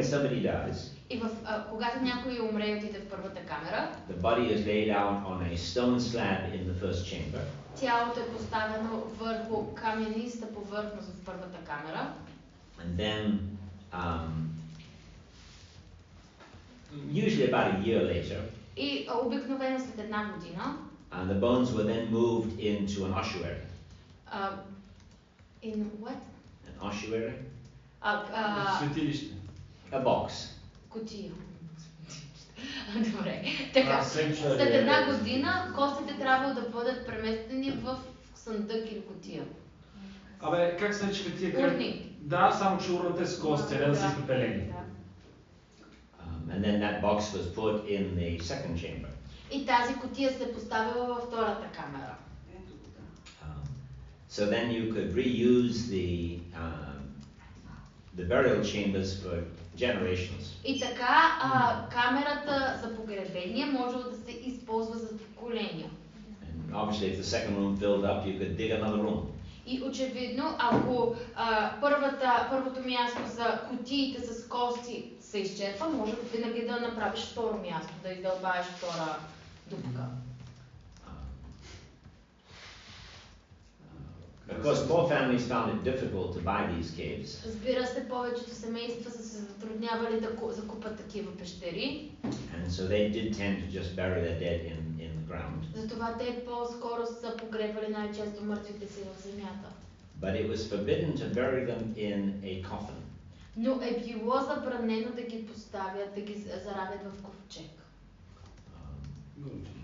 somebody dies, И когато някой умре и отиде в първата камера, the body is laid out on a stone slab in the first chamber. Тялото е поставено върху камениста повърхност в първата камера. And then, usually about a year later, И обикновено след една година, the bones were then moved into an ossuary. In what? An ossuary? Светилище. A box. Кутия. Добре. Така, след една година костите трябва да бъдат преместени в съндък или кутия. Абе, как се наричаха тия Урни. Да, само че урната е с кости, не да са изпепелени. And then that box was put in the second chamber. И тази кутия се поставила във втората камера. So then you could reuse the burial chambers for generations. И така камерата за погребение може да се използва за поколения. And obviously if the second room filled up, you could dig another room. И очевидно, ако първото място за кутиите с кости се изчерпа, може винаги да направиш второ място, да издълбаеш втора дупка. Of course, poor families found it difficult to buy these caves. Разбира се, повечето семейства са се затруднявали да закупат такива пещери. And so they did tend to just bury their dead in the ground. Затова те по-скоро са погребали най-често мъртвите си в земята. But it was forbidden to bury them in a coffin. Но е било забранено да ги поставят, да ги заравят в ковчег.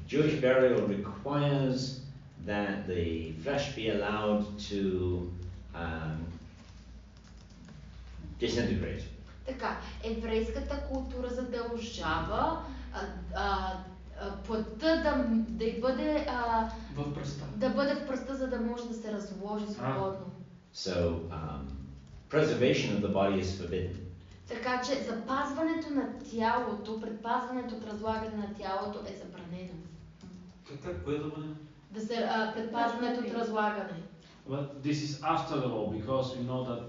Jewish burial requires that the flesh be allowed to disintegrate. Така, еврейската култура задължава плътта да бъде в пръста. Да бъде в пръста, за да може да се разложи свободно. So preservation of the body is forbidden. Така че запазването на тялото, предпазването от разлагане на тялото е забранено. Кое да бъде? Да се предпазването от разлагане. But this is after the law because we know that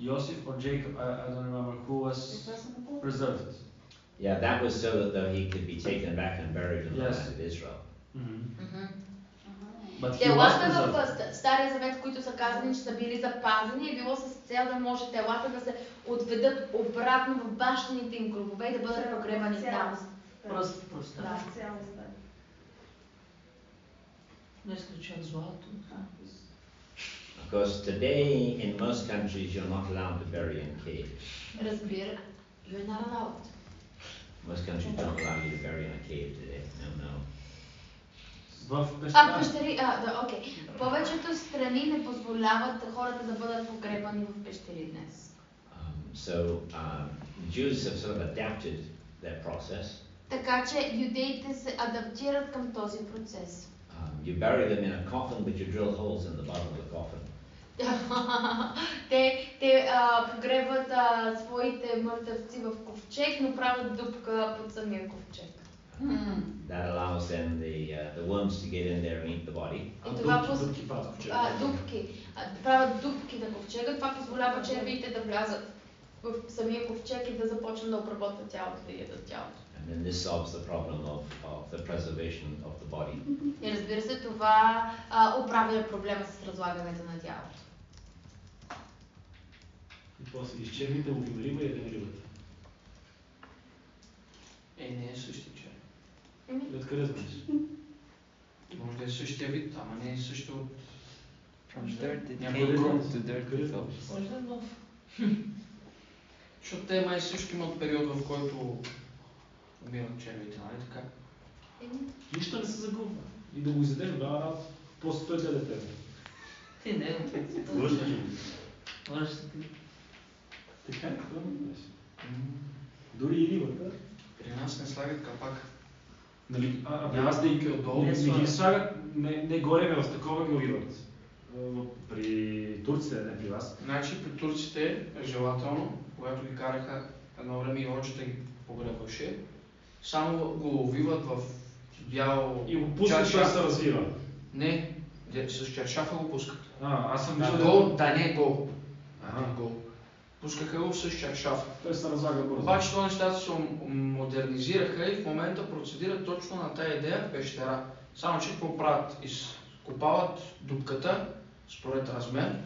Joseph or Jacob, I don't remember who was preserved. Yeah, that was so that he could be taken back and buried in the land of Israel. Телата в Стария завет, които са казани, че са били запазени, е било с цел да може телата да се отведат обратно в бащините им гробове и да бъдат погребани там. Пръст. Да. Не изключват злато. Of course, today in most countries you're not allowed to bury in caves. Разбира, you're not allowed. Most countries don't allow you to bury in a cave today. No. Пещери, да, окей. Повечето страни не позволяват хората да бъдат погребани в пещери днес. So Jews have sort of adapted their process. Така че юдеите се адаптират към този процес. You bury them in a coffin, but you drill holes in the bottom of the coffin. Те погребват своите мъртъвци в ковчег, но правят дупка под самия ковчег. That allows then the worms to get in there and eat the body. И това правят дупки на ковчега, това позволява червите да влязат в самия ковчег и да започнат да обработват тялото, да ядат тялото. And then this solves the problem of the preservation of the body. И разбира се, това оправя проблема с разлагането на тялото. И после изчерните убим риба и ядем рибата. Не е същия черен. Откъде знаеш? Може да е същия вид, ама не е също от... From dirt it came to dirt it goes. Може да е нов. Защото те май също имат период, в който умират червите, нали така? Нищо не се загубва. И да го изядеш в глава работа, после той да тебе. Ти не е. Лъжда ли? Лъжда ти. Така е, какво не беше? Дори и рибата. При нас не слагат капак. Нали, при вас не ги слагат, не горе в такова ги уиват. При турците, не при вас. Значи при турците е желателно, когато ги караха едно време и орчета ги погребваше, само го увиват в бял и го пускат, той се развива. Не, с чаршафа го пускат. Аз съм виждал гол, да, не е гол. Гол. Пускаха го с чаршаф. Той се разлага бързо. Обаче това нещата се модернизираха и в момента процедират точно на тая идея пещера. Само че какво правят? Изкопават дупката според размер,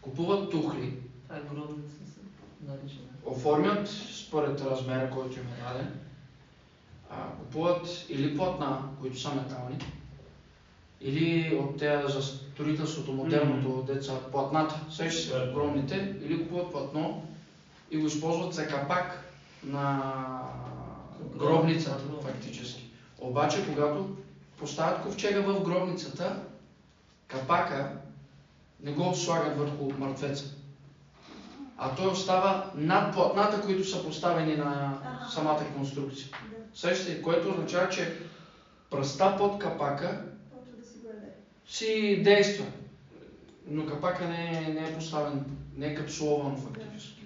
купуват тухли. Това е гробница се нарича. Оформят според размера, който им е даден. Купуват или платна, които са метални, или от тези за строителството, модерното деца, платната, сеща се огромните, или купуват платно и го използват за капак на гробницата, фактически. Обаче, когато поставят ковчега в гробницата, капака не го слагат върху мъртвеца, а той остава над платната, които са поставени на самата конструкция. Сещате, което означава, че пръста под капака си действа, но капака не е поставен, не е капсулован фактически.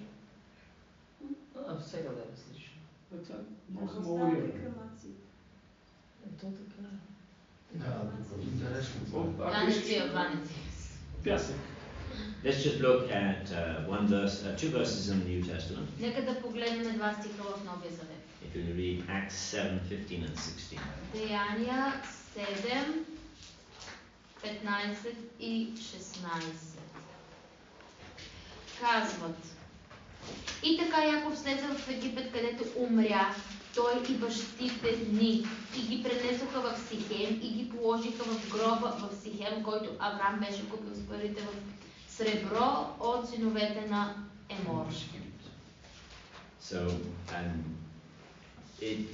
Сега да е различно. Много рекламации. То така. Интересно. Пясък. Let's just look at two verses in the New Testament. Нека да погледнем два стиха в Новия Завет. If you read Acts 7:15 and 16. Деяния 7, 15 и 16. Казват: и така Яков слезе в Египет, където умря той и бащите ни, и ги пренесоха в Сихем и ги положиха в гроба в Сихем, който Авраам беше купил с парите в сребро от синовете на Емор. So,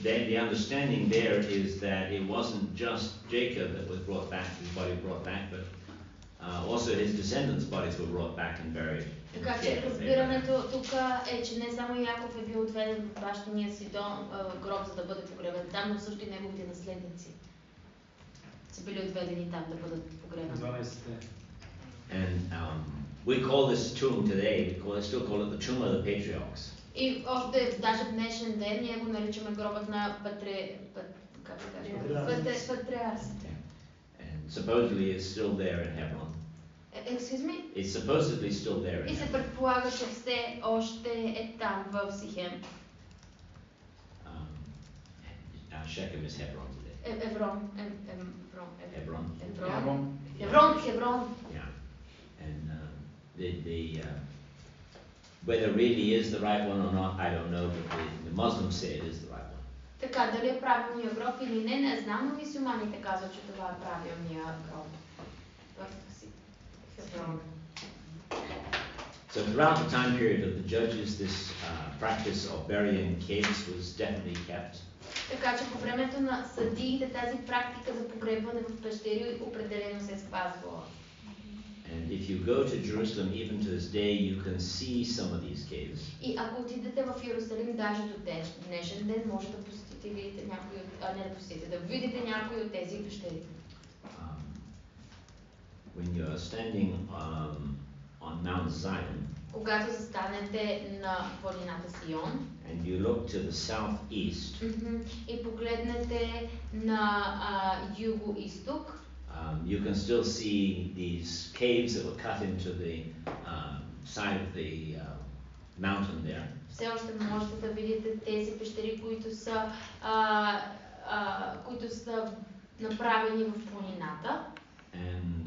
the understanding there is that it wasn't just Jacob that was brought back, his body brought back, but also his descendants' bodies were brought back and buried. Така че разбирането тук е, че не само Яков е бил отведен в бащиния си гроб, за да бъде погребен там, но също и неговите наследници са били отведени там да бъдат погребани. And we call this tomb today, we still call it the tomb of the patriarchs. И още даже в днешен ден ние го наричаме гробът на патриарсите. And supposedly it's still there in Hebron. Excuse me? It's supposedly still there in И се предполага, че все още е там в Сихем. Shechem is Hebron today. Hebron. Yeah. And whether it really is the right one or not, I don't know, but the Muslims say it is the right one. Така, дали е правилният гроб или не знам, но мюсюлманите казват, че това е правилният гроб. So throughout the time period of the judges, this practice of burying caves was definitely kept. Така че по времето на съдиите тази практика за погребване в пещери определено се е спазвала. And if you go to Jerusalem even to this day, you can see some of these caves. И ако отидете в Йерусалим даже до днешен ден, може да посетите и видите някои да видите някои от тези пещери. When you are standing on Mount Zion, когато застанете на планината Сион, and you look to the southeast, и погледнете на юго-исток, you can still see these caves that were cut into the side of the mountain there. Все още можете да видите тези пещери, които са направени в планината. And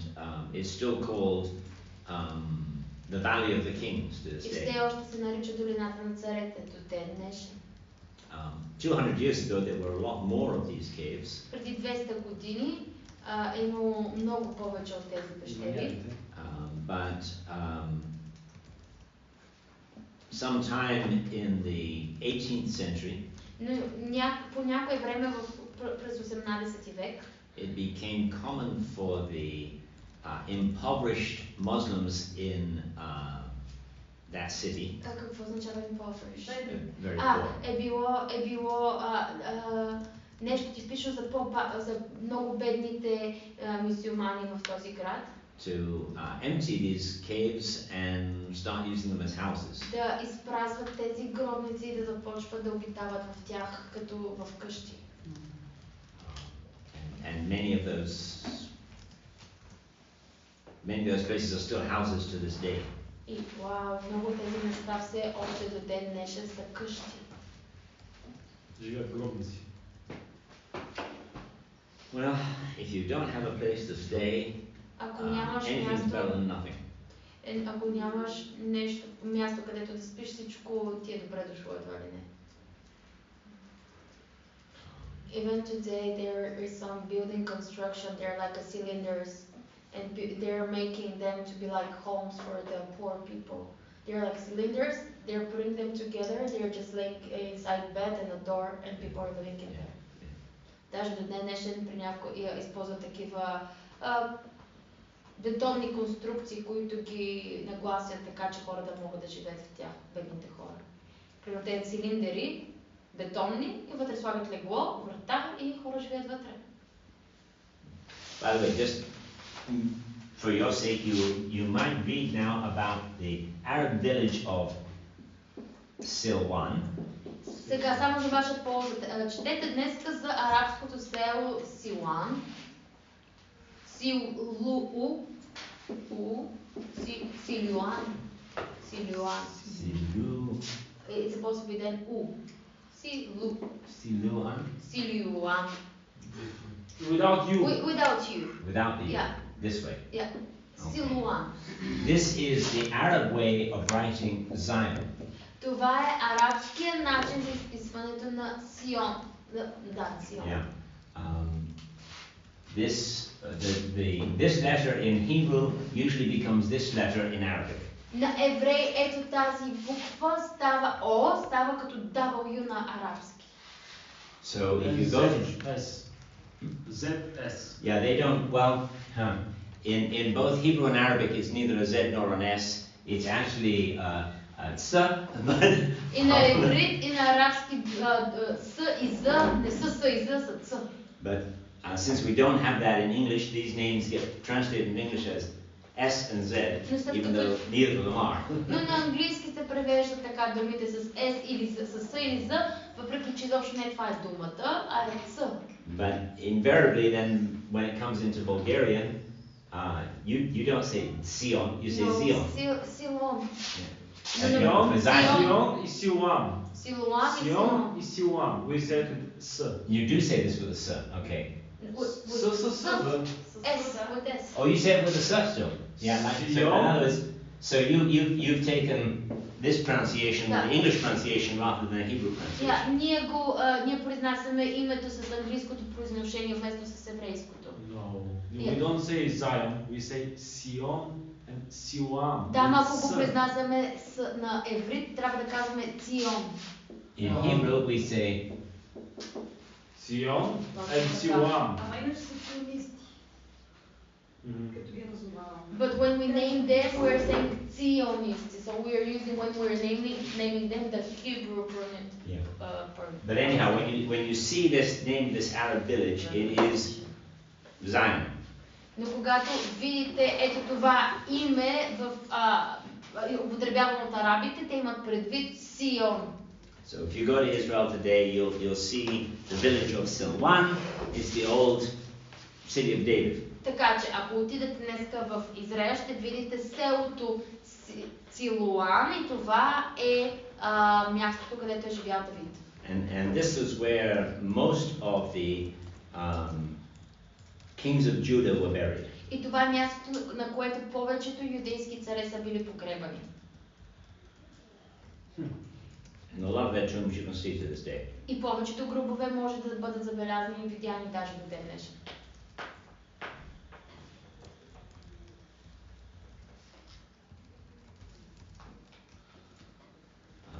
it's still called the Valley of the Kings to this И day. все още се нарича долината на царете до ден днешен. 200 years ago, there were a lot more of these caves. Преди 200 години е имало много повече от тези пещери. But sometime in the 18th century, Но по някое време през 18 век, it became common for the impoverished Muslims in that city. Какво означава impoverished? Very poor. Е било Нещо типично за много бедните мюсюлмани в този град. To empty these caves and start using them as houses. Да изпразват тези гробници и да започват да обитават в тях като в къщи. And many of those places are still houses to this day. И много тези места все още до ден днешен са къщи. Живеят гробници. Well, if you don't have a place to stay, ако нямаш anything's better than nothing. Ако нямаш място, където да спиш, всичко ти е добре дошло, едва ли не. Even today there is some building construction, they're like cylinders, and they're making them to be like homes for the poor people. They're like cylinders, they're putting them together, they're just like inside bed and a door, and people are living in there. Даже до ден днешен при някои използват такива бетонни конструкции, които ги нагласят така, че хора да могат да живеят в тях, бедните хора. Примерно тези цилиндери, бетонни, и вътре слагат легло, врата и хора живеят вътре. By the way, just for your sake, you might read now about the Arab village of Silwan. Сега само за ваша полза. Четете днес за арабското село Силуан. Силуан. It's supposed to be then Siluan. Without you. Without you. Without the Yeah. This way. Yeah. Okay. Siluan. This is the Arab way of writing Zion. Това е арабския начин за изписването на Сион. Да, Сион. Yeah. This letter in Hebrew usually becomes this letter in Arabic. На еврей ето тази буква става О, става като W на арабски. So if you go to ZS. yeah, they don't. Well, in both Hebrew and Arabic, it's neither a Z nor an S. It's actually S, but и на еврит, и на арабски С и З, не са С и З, са Ц. But since we don't have that in English, these names get translated in English as S and Z, even though neither of them are. Но на английски се превеждат така думите с S или с С или З, въпреки че изобщо не това е думата, а е Ц. But invariably, then, when it comes into Bulgarian, you don't say Sion, you say Zion. Силон. Сион и Силуан. Силуан и Сион и Силуан. We say it with S. You do say this with a S, okay. S, with S. Oh, you say it with a S still? Yeah, like, so in other words, so you've taken this pronunciation, the English pronunciation, rather than the Hebrew pronunciation. Yeah, ние произнасяме името с английското произношение вместо с еврейското. No, we don't say Zion, we say Sion and Siluan. Да, но ако го произнасяме на еврит, трябва да казваме Цион. In Hebrew we say Sion and Siluan. Ама иначе са ционисти. Като ги разумаваме. But when we name them, we're saying Zionists. So we are using, when we're naming them, the Hebrew pronoun. But anyhow, when you see this name, this Arab village, it is Zion. Но когато видите ето това име употребявано от арабите, те имат предвид Сион. So if you go to Israel today, you'll see the village of Silwan. It's the old city of David. Така че, ако отидете днеска в Израел, ще видите селото Силуан и това е мястото, където е живял Давид. And this is where most of the kings of Judah were buried. И това е мястото, на което повечето юдейски царе са били погребани. And a lot of their tombs you can see to this day. И повечето гробове може да бъдат забелязани и видяни даже до ден днешен.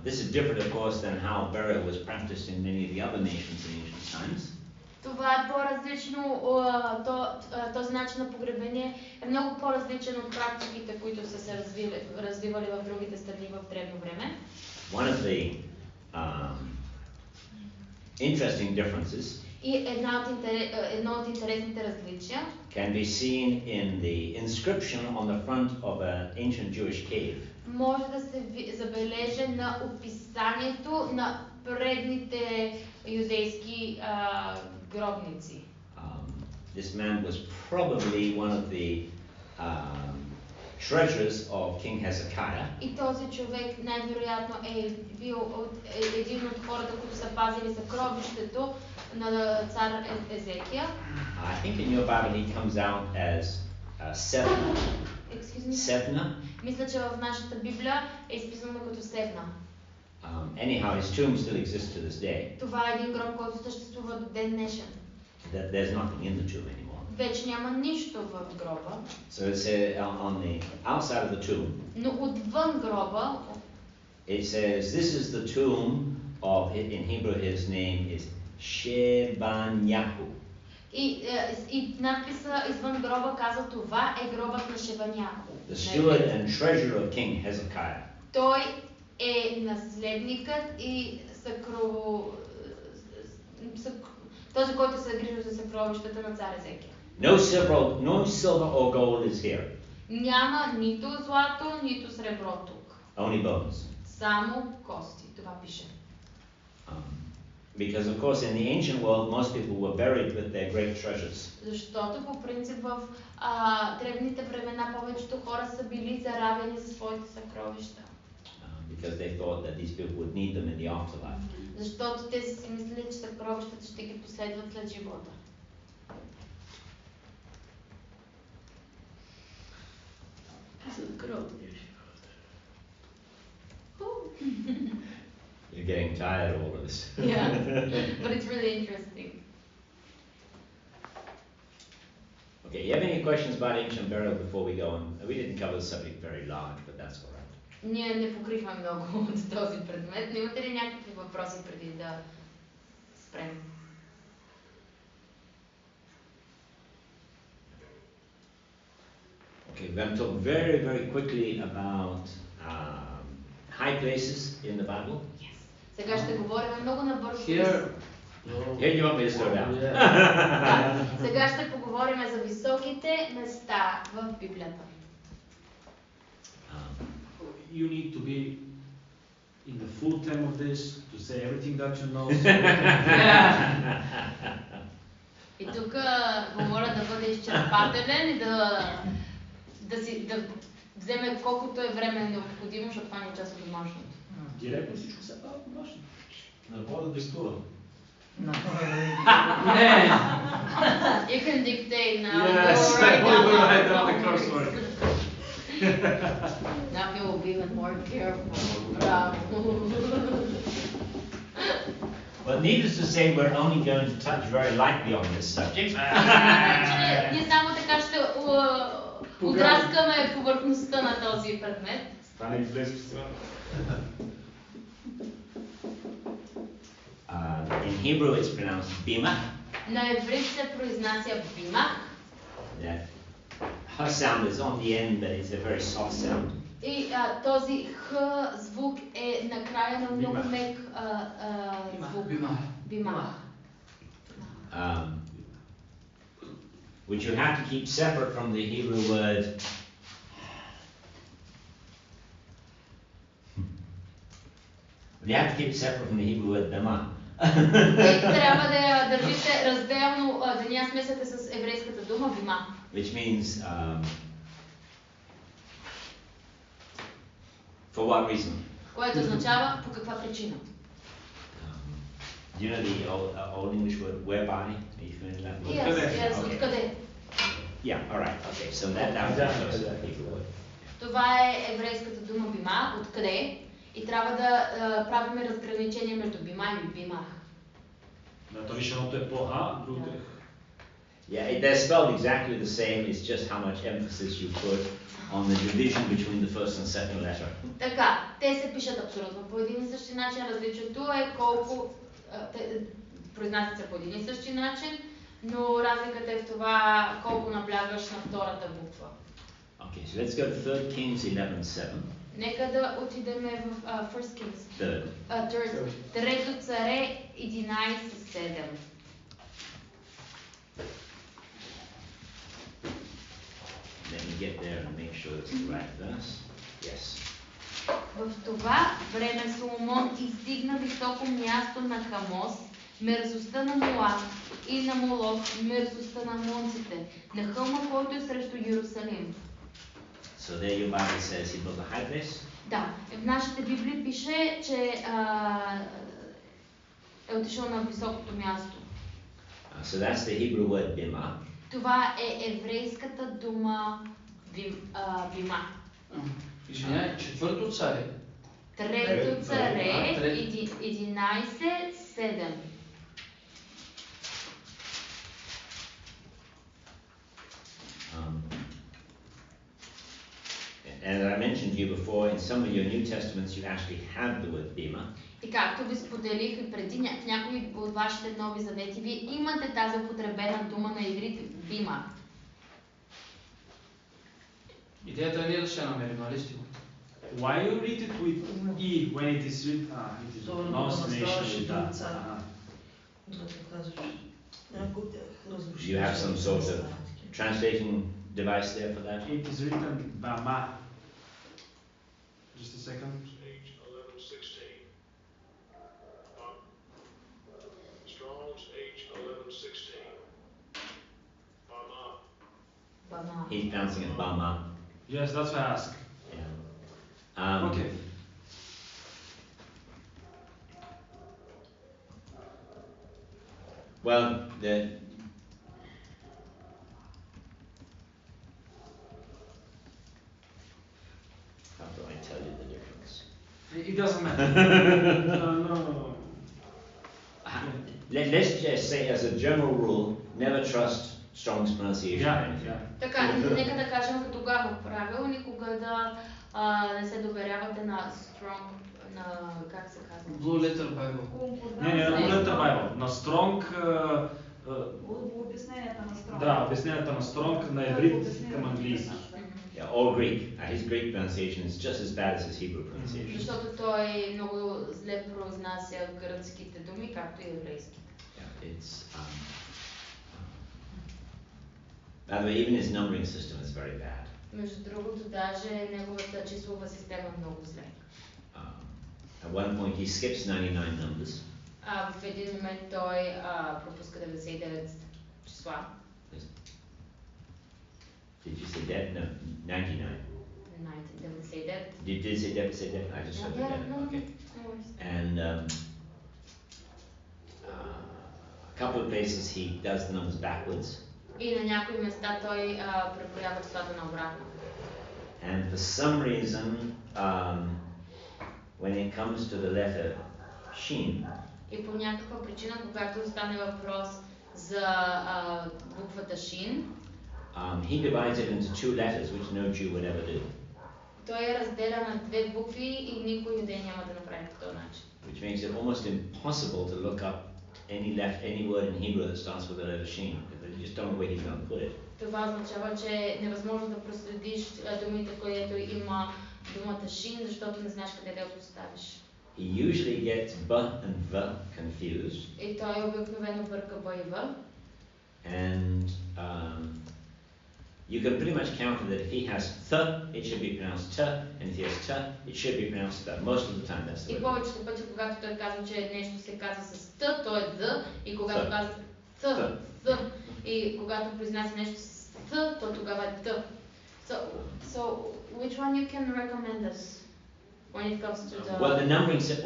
This is different, of course, than how burial was practiced in many of the other nations in ancient times. Това е по-различно, този начин на погребение е много по-различен от практиките, които са се развивали в другите страни в древно време. One of the interesting differences И едно от интересните различия can be seen in the inscription on the front of an ancient Jewish cave. може да се забележи на описанието на предните юдейски гробници. This man was probably one of the treasures of King Hezekiah. И този човек най-вероятно е бил един от хората, които са пазили съкровището на цар Езекия. I think in your Bible he comes out as Sevna. Excuse me? Sevna. Мисля, че в нашата Библия е изписано като Севна. Anyhow, his tomb still exists to this day. Това е един гроб, който съществува до ден днешен. There's nothing in the tomb anymore. Вече няма нищо в гроба. So it's on the outside of the tomb. Но отвън гроба It says this is the tomb of, in Hebrew his name is Shebanyahu. И надписа извън гроба казва, това е гробът на Шебаняху. The steward and treasurer of King Hezekiah. Той е наследникът и този, който се грижи за съкровищата на цар Езекия. No silver or gold is here. Няма нито злато, нито сребро тук. Only bones. Само кости, това пише. Because of course in the ancient world most people were buried with their great treasures. Защото по принцип в древните времена повечето хора са били заравени за своите съкровища. Because they thought that these people would need them in the afterlife. Защото те си мислили, че съкровищата ще ги последват след живота. You're getting tired of all of this. Yeah, but it's really interesting. Okay, you have any questions about ancient burial before we go on? We didn't cover the subject very large, but that's all right. Ние не покрихме много от този предмет, но имате ли някакви въпроси преди да спрем? Okay, we're going to talk very, very quickly about high places in the Bible. Yes. Сега ще говорим много набързо. Here you want me to slow down. Сега ще поговорим за високите места в Библията. You need to be in the full term of this to say everything that you know. И тук говоря да бъде изчерпателен и да вземе колкото е време необходимо, защото това не е част от домашното. Директно всичко се пада домашно. На какво да диктува? Не! You can dictate now. Yes, Go write down the crossword. Now you will be even more careful. Bravo. Well, needless to say, we're only going to touch very lightly on this subject. Ние само така ще отраскаме повърхността на този предмет. Стане близко сега. In Hebrew it's pronounced bima. На еврит се произнася бимах. That her sound is on the end, but it's a very soft sound. И този х звук е накрая на много мек звук. Бимах. Which you have to keep separate from the Hebrew word you have to keep separate from the Hebrew word dama. Трябва да я държите разделно, да не я смесвате с еврейската дума бима. Which means for what reason? Което означава по каква причина. Do you know the old English word whereby? Are you familiar with that word? Yes, откъде? Yeah, all right, okay. So that was the Hebrew word. Това е еврейската дума бима, откъде? И трябва да правим разграничение между бима и бимах. Да, то виж, едното е по А, другото е. Yeah, they're spelled exactly the same. It's just how much emphasis you put on the division between the first and second letter. Така, те се пишат абсолютно по един и същи начин. Различието е колко произнасят се по един и същи начин, но разликата е в това колко наблягаш на втората буква. Okay, so let's go to 3 Kings 11:7. Нека да отидем в First Kings. Third. Трето царе 11:7. get there and make sure it's the right verse. Yes. В това време Соломон издигна високо място на Хамос, мерзостта на Моаб, и на Молок, мерзостта на амонците, на хълма, който е срещу Йерусалим. So there your Bible says he built a high place? Да, в нашите Библии пише, че е отишъл на високото място. So that's the Hebrew word bima. Това е еврейската дума бима. Извиняй, четвърто царе. Трето царе, 11:7. And as I mentioned to you before, in some of your New Testaments you actually have the word bima. И както ви споделих и преди, в някои от вашите нови завети, вие имате тази употребена дума на иврит бима. Идеята е ние да се намерим, нали стига? Why you read it with E when it is written? It is pronunciation. Да покажеш. Някой от тях разруши. Do you have some sort of translating device there for that? It is written bama. Just a second. Page 1116. Strong's H1116. Bama. Бама. He's pronouncing it bama. Yes, that's what I ask. Yeah. Okay. Well, how do I tell you the difference? It doesn't matter. No. Let's just say, as a general rule, never trust Strong's pronunciation or anything. Така, нека да кажем като главно правило, никога да не се доверявате на Strong, на как се казва? Blue Letter Bible. Не, Blue Letter Bible. На Strong... Обясненията на Strong. Да, обясненията на Strong на иврит към английски. Yeah, or Greek. His Greek pronunciation is just as bad as his Hebrew pronunciation. Защото той много зле произнася гръцките думи, както и еврейски. Yeah, it's by the way, even his numbering system is very bad. Между другото, даже неговата числова система е много зле. At one point he skips 99 numbers. В един момент той пропуска 99 числа. Did you say that? No, 99. 99. Did you say that? Say that? I just said that. Okay. And a couple of places he does the numbers backwards. И на някои места той преброява числата наобратно. And for some reason, when it comes to the letter Shin, и по някаква причина, когато стане въпрос за буквата Шин, he divides it into two letters, which no Jew would ever do. Той я разделя на две букви и никой юдей няма да направи по този начин. Which makes it almost impossible to look up any word in Hebrew that starts with the letter Shin, because you just don't know where he's going to put it. Това означава, че е невъзможно да проследиш думите, където има думата Шин, защото не знаеш къде да я поставиш. He usually gets b and v confused. И той обикновено бърка б и в. And you can pretty much counter that if he has th, it should be pronounced t, and if he has t, it should be pronounced th. Most of the time that's the way. И повечето пъти, когато той казва, че нещо се казва с т, то е д, и когато казва th, и когато произнася нещо с th, то тогава е т. So which one you can recommend us when it comes to the... Well,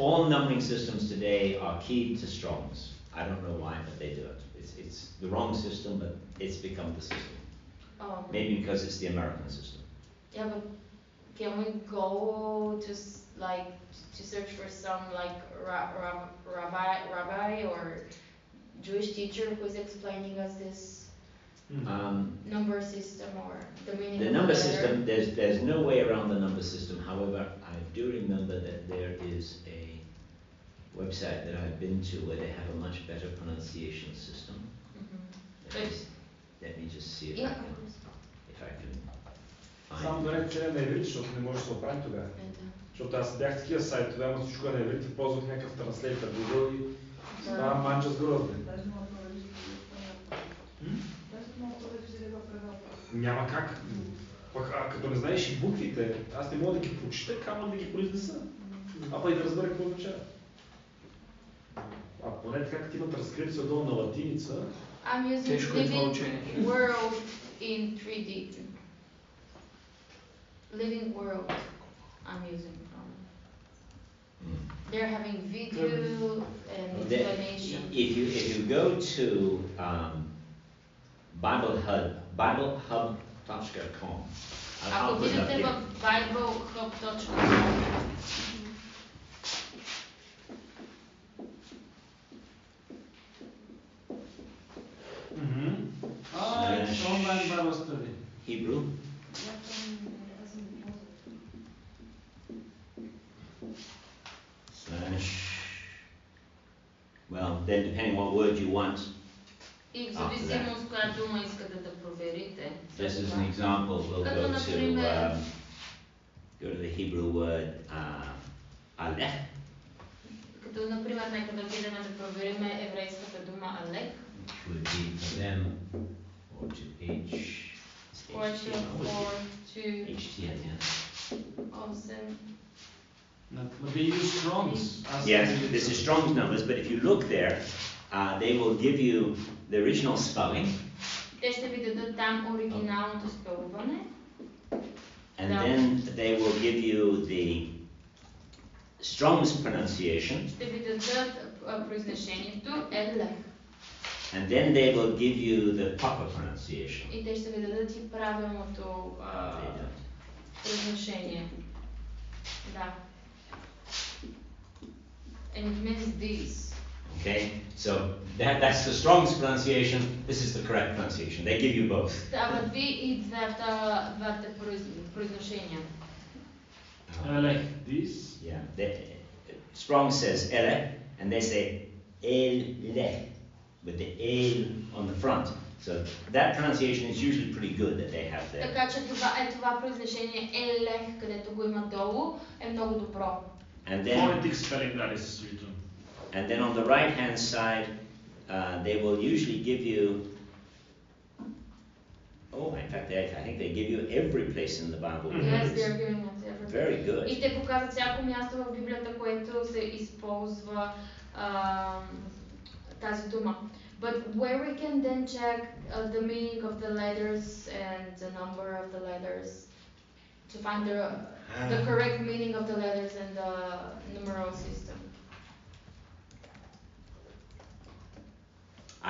all numbering systems today are keyed to Strong's. I don't know why, but they do it. It's the wrong system, but it's become the system. Oh. Maybe because it's the American system. Yeah, but can we go to search for some rabbi or Jewish teacher who is explaining us this number system or the meaning the of number the system? There's no way around the number system. However, I do remember that there is a website that I've been to where they have a much better pronunciation system. Let me just see if I can find. Само да не целя на иврит, защото не може да се оправи тогава. Защото аз бях такива сайтове, ама всичко на иврит и ползвах някакъв транслейтър Google и става манча с грозди. Няма как. Пък като не знаеш и буквите, аз не мога да ги прочита, камо да ги произнеса. А и да разбера какво означава. А поне така като имат транскрипция долу на латиница. I'm using living world in 3D. Living world I'm using from. They're having video and explanation. If you go to BibleHub.com. Ако видите в BibleHub.com. It's online Bible study. Hebrew. Well, then depending what word you want. И в зависимост коя дума искате да проверите. Just as an example, we'll go to the Hebrew word alech. Като например, нека да видим да проверим еврейската дума алех. Which would be for them, or to HTN, yeah. Awesome. But they use Strong's. Yes, this is Strong's numbers, but if you look there, they will give you the original spelling. Те ще ви дадат там оригиналното спелуване. And then they will give you the Strong's pronunciation. Ще ви дадат произношението елех. And then they will give you the proper pronunciation. И те ще ви дадат и правилното произношение. Да. And it means this. Okay, so that's the Strong's pronunciation. This is the correct pronunciation. They give you both. Дават ви и двете произношения. Like this? Yeah. Strong says ele, and they say ele, with the el on the front. So that pronunciation is usually pretty good that they have there. Така че това произношение елех, където го има долу, е много добро. And then, phonetic spelling that is written. And then on the right hand side, they will usually give you. Oh, in fact, I think they give you every place in the Bible. Yes, they're giving us everything. Very good. И те показват всяко място в Библията, което се използва тази дума. But where we can then check the meaning of the letters and the number of the letters to find the correct meaning of the letters and the numeral system.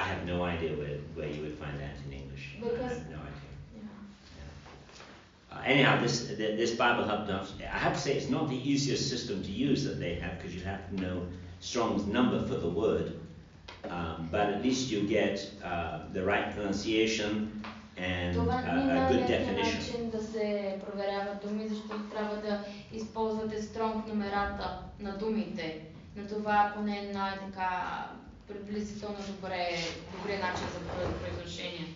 I have no idea where you would find that in English. Because, I have no idea. Anyhow, this Bible Hub, I have to say it's not the easiest system to use that they have, because you have to know Strong's number for the word. But at least you get the right pronunciation and a good definition. Това не е начин да се проверяват думи, защото трябва да използвате Strong номерата на думите. На това поне е най-така приблизително добрия начин за произношение.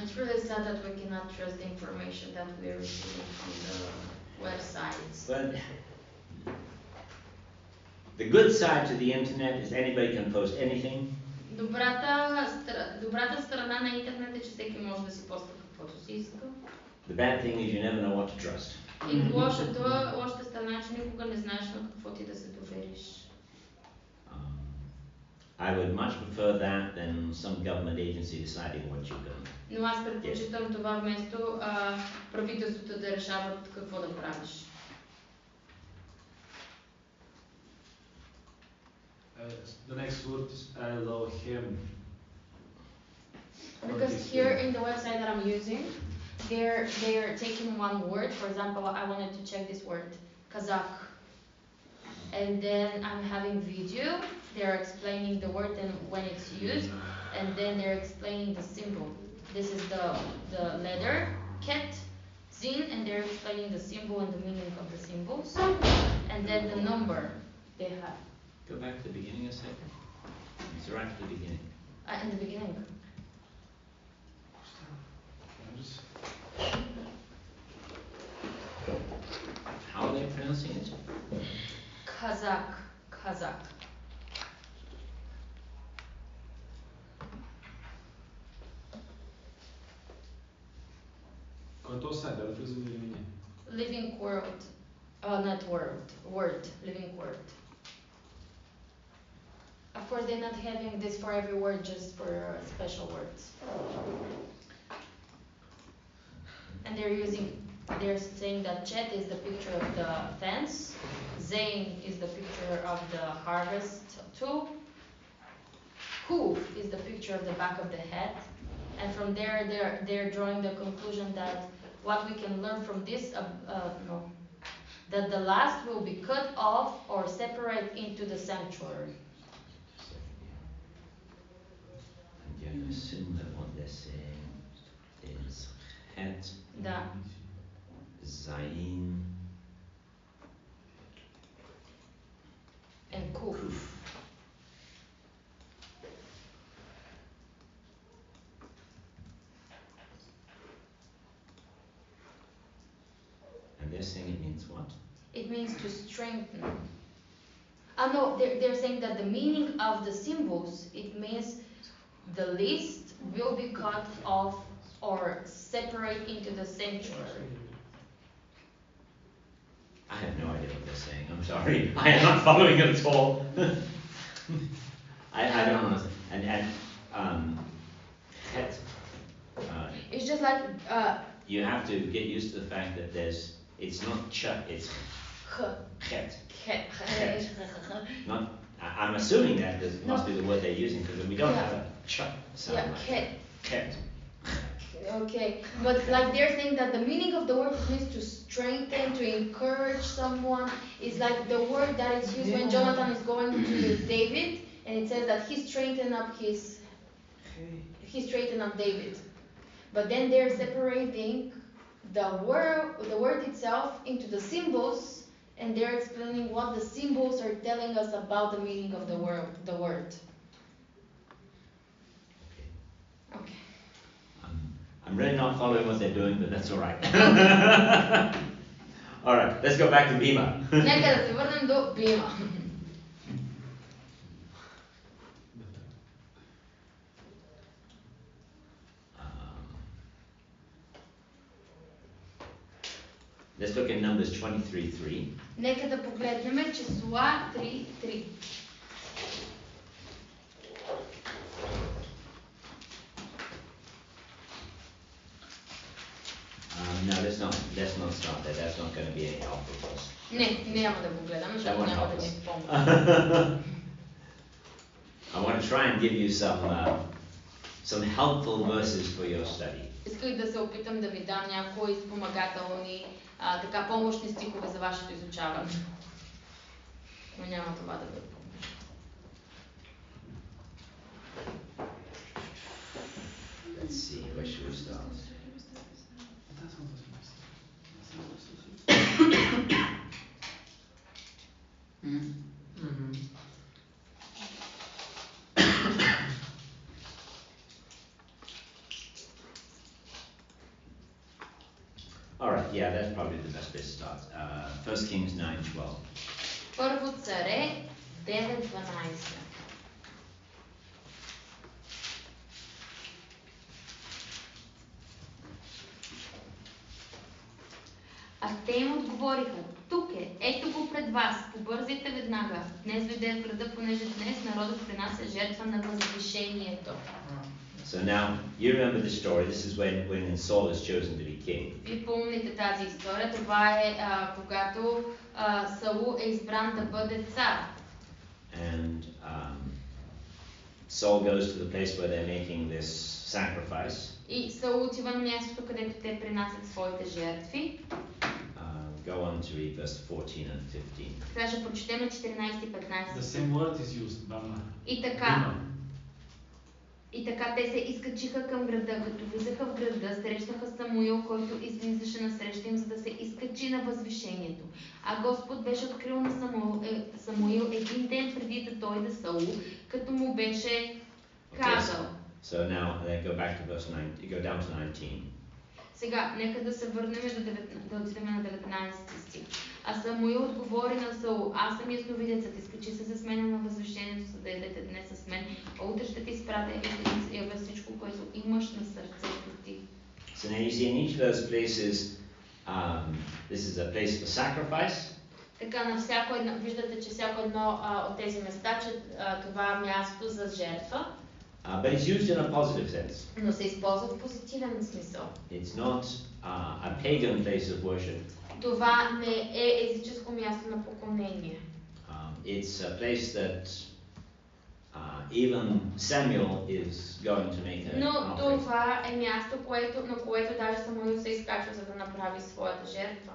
It's really sad that we cannot trust the information that we are receiving from the websites. But the good side to the internet is anybody can post anything. Добрата страна на интернет е, че всеки може да си поства каквото си иска. The bad thing is you never know what to trust. И лошата страна е, че никога не знаеш на какво ти да се довериш. I would much prefer that than some government agency deciding what you're going to do. Но аз предпочитам това вместо правителството да решават какво да правиш. The next word is Elohim. Because here in the website that I'm using, they're taking one word. For example, I wanted to check this word, Kazakh. And then I'm having video. They're explaining the word and when it's used, and then they're explaining the symbol. This is the letter ket, zin, and they're explaining the symbol and the meaning of the symbols, and then the number they have. Go back to the beginning a second. It's right at the beginning. In the beginning. How are they pronouncing it? Kazakh. този сайт, да влиза или не? Living Word. Not Word. Living Word. Of course, they're not having this for every word, just for special words. And they're saying that Chet is the picture of the fence, Zane is the picture of the harvest tool, Hoof is the picture of the back of the head, and from there they're drawing the conclusion that what we can learn from this, that the last will be cut off or separate into the sanctuary. I'm going to assume that what they're saying is Het, Zain, and Kuf. And they're saying it means what? It means to strengthen. No, they're saying that the meaning of the symbols, it means the least will be cut off or separate into the sanctuary. I have no idea what they're saying. I'm sorry. I am not following it at all. I don't understand. And Het. It's just like You have to get used to the fact that it's not ch, it's Het. Not. I'm assuming that this must be the word they're using because we don't have a ch sound. Yeah, like Het. Okay, but like they're saying that the meaning of the word means to strengthen, to encourage someone. It's like the word that is used when Jonathan is going to David, and it says that he straightened up David. But then they're separating the word itself into the symbols, and they're explaining what the symbols are telling us about the meaning of the word. Okay. I'm really not following what they're doing, but that's all right. All right, let's go back to Bima. Нека да се върнем до Бима. Let's look at Numbers 23:3. Нека да погледнем числа 3:3. No, let's not start there. That's not going to be any help for us. Не, няма да го гледаме, защото няма да ни помня. I want to try and give you some helpful verses for your study. Исках да се опитам да ви дам някои спомагателни, така помощни стихове за вашето изучаване. Но няма това да ви помня. Let's see, where should we start? All right, yeah, that's probably the best place to start. 1 Kings 9:12. Първо царе 9:12. А те им отговориха: тук е, ето го пред вас, побързайте веднага. Днес дойде в града, понеже днес народът принася жертва на възвишението. So now, you remember the story. This is when Saul is chosen to be king. Вие помните тази история. Това е когато Саул е избран да бъде цар. And Saul goes to the place where they're making this sacrifice. И Саул отива на мястото, където те принасят своите жертви. Go on to read verse 14 and 15. Сега ще прочетем 14 и 15. The same word is used, Bama. И така те се изкачиха към града. Като влизаха в града, срещнаха Самуил, който излизаше насреща им, за да се изкачи на възвишението. А Господ беше открил на Самуил един ден преди да дойде Саул, като му беше казал. So now go back to verse 9. Go down to 19. Сега, нека да се върнем да отидем на 19 стих. А Самуил отговори на Саул: аз съм ясновидецът, изкачи се с мен на възвишението, за да ядете днес с мен, а утре ще ти изпратя и ще ти явя всичко, което имаш на сърцето ти. So now you see in each of those places, this is a place for sacrifice. Така на всяко едно, виждате, че всяко едно от тези места, че това е място за жертва. But it's used in a positive sense. Но се използва в позитивен смисъл. It's not a pagan place of worship. Това не е езическо място на поклонение. It's a place that even Samuel is going to make an Но offering. това е място, на което даже Самуил се изкачва, за да направи своята жертва.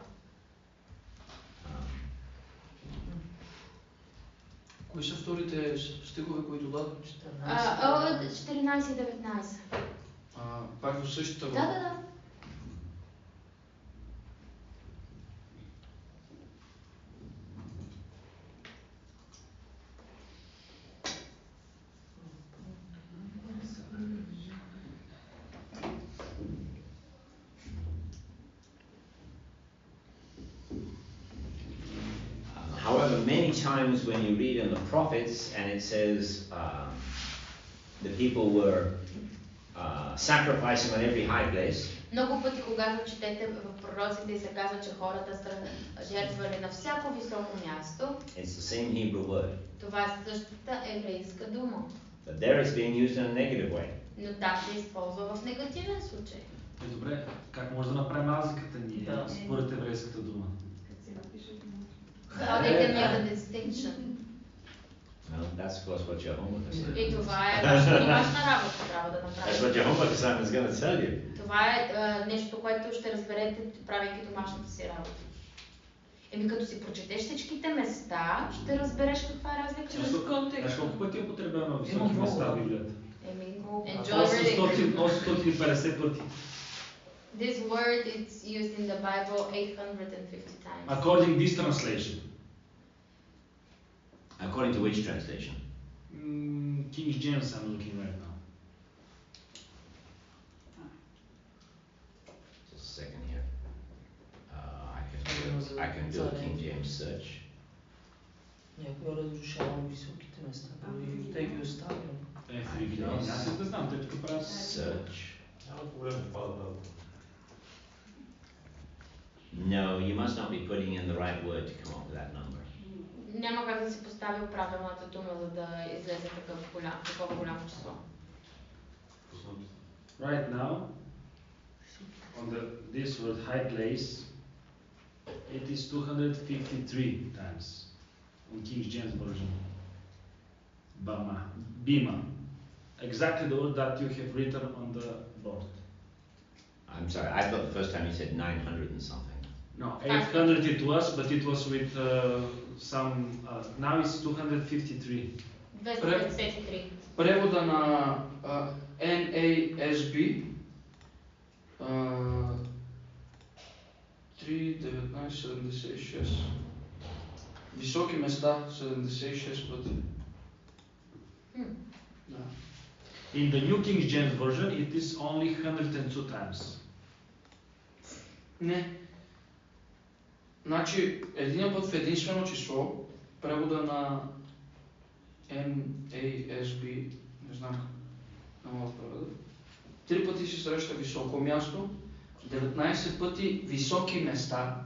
Кои са вторите стихове, които дадат? 14 и 19. Пак в същата Да, да, да. However, many times when you read in the prophets and it says the people were sacrificing on every high place. Много пъти, когато четете в пророците и се казва, че хората са жертвали на всяко високо място, It's the same Hebrew word. Това е същата еврейска дума. But there it's being used in a negative way. Но там се използва в негативен случай. Добре, как може да направим разликата ние според еврейската дума? How they can make a distinction. Well, that's of course what your homework assignment. И това е вашата домашна работа, трябва да That's направите. what your homework assignment is going to tell you. Това е нещо, което ще разберете, правейки домашната си работа. Еми като си прочетеш всичките места, ще разбереш каква е разликата. Знаеш колко пъти е употребено на високи места в Библията? Еми, enjoy reading. 850 пъти. This word is used in the Bible 850 times. According to this translation. According to which translation? King James I'm looking right now. Just a second here. I can do a King James search. Някой разрушавам високите места, те ги оставям. Аз не знам, те тук правят search. Няма проблем, пада. No, you must not be putting in the right word to come up with that number. Няма как да си поставил правилната дума, за да излезе такова голямо число. Right now, on this word high place, it is 253 times on King James version. Bima. Exactly the word that you have written on the board. I'm sorry, I thought the first time you said 900 and something. No, 800 it was, but it was with some, now it's 253. 253. Превода на NASB 3.19.76. Високи места 76 пъти. Да. In the New King James version, it is only 102 times. Не. Значи, един път в единствено число, превода на NASB, не знам как мога да преведа, 3 пъти се среща високо място, 19 пъти високи места,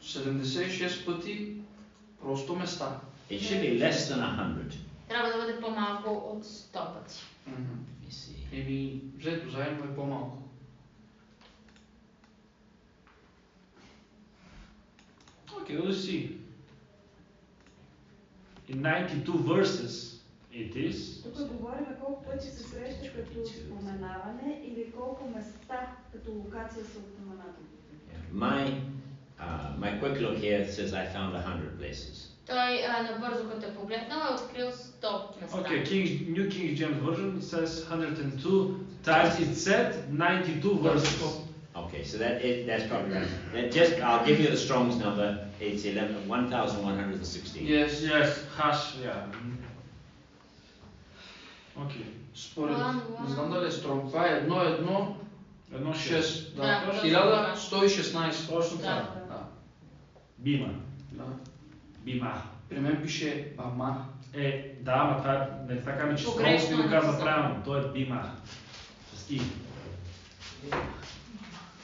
76 пъти просто места. It should be less than 100. Трябва да бъде по-малко от 100 пъти. Еми, взето заедно е по-малко. Okay, let's see. In 92 verses, it is. Тук говорим колко пъти се среща като споменаване или колко места като локация са упоменати. My quick look here says I found 100 places. Той набързо като е погледнал е открил 100 места. Okay, New King James version says 102 times. It said 92 verses. Okay, so that's probably right. I'll give you the Strong's number. It's 1116. Yes, hash, yeah. Okay. Според, не знам дали е строг, това е 1.1.6. Да, 1116. Точно това. Да. Бима. Да. Бима. При мен пише Бама. Да, ама това не така ми, че Стронг не го казва правилно. То е Бима. E.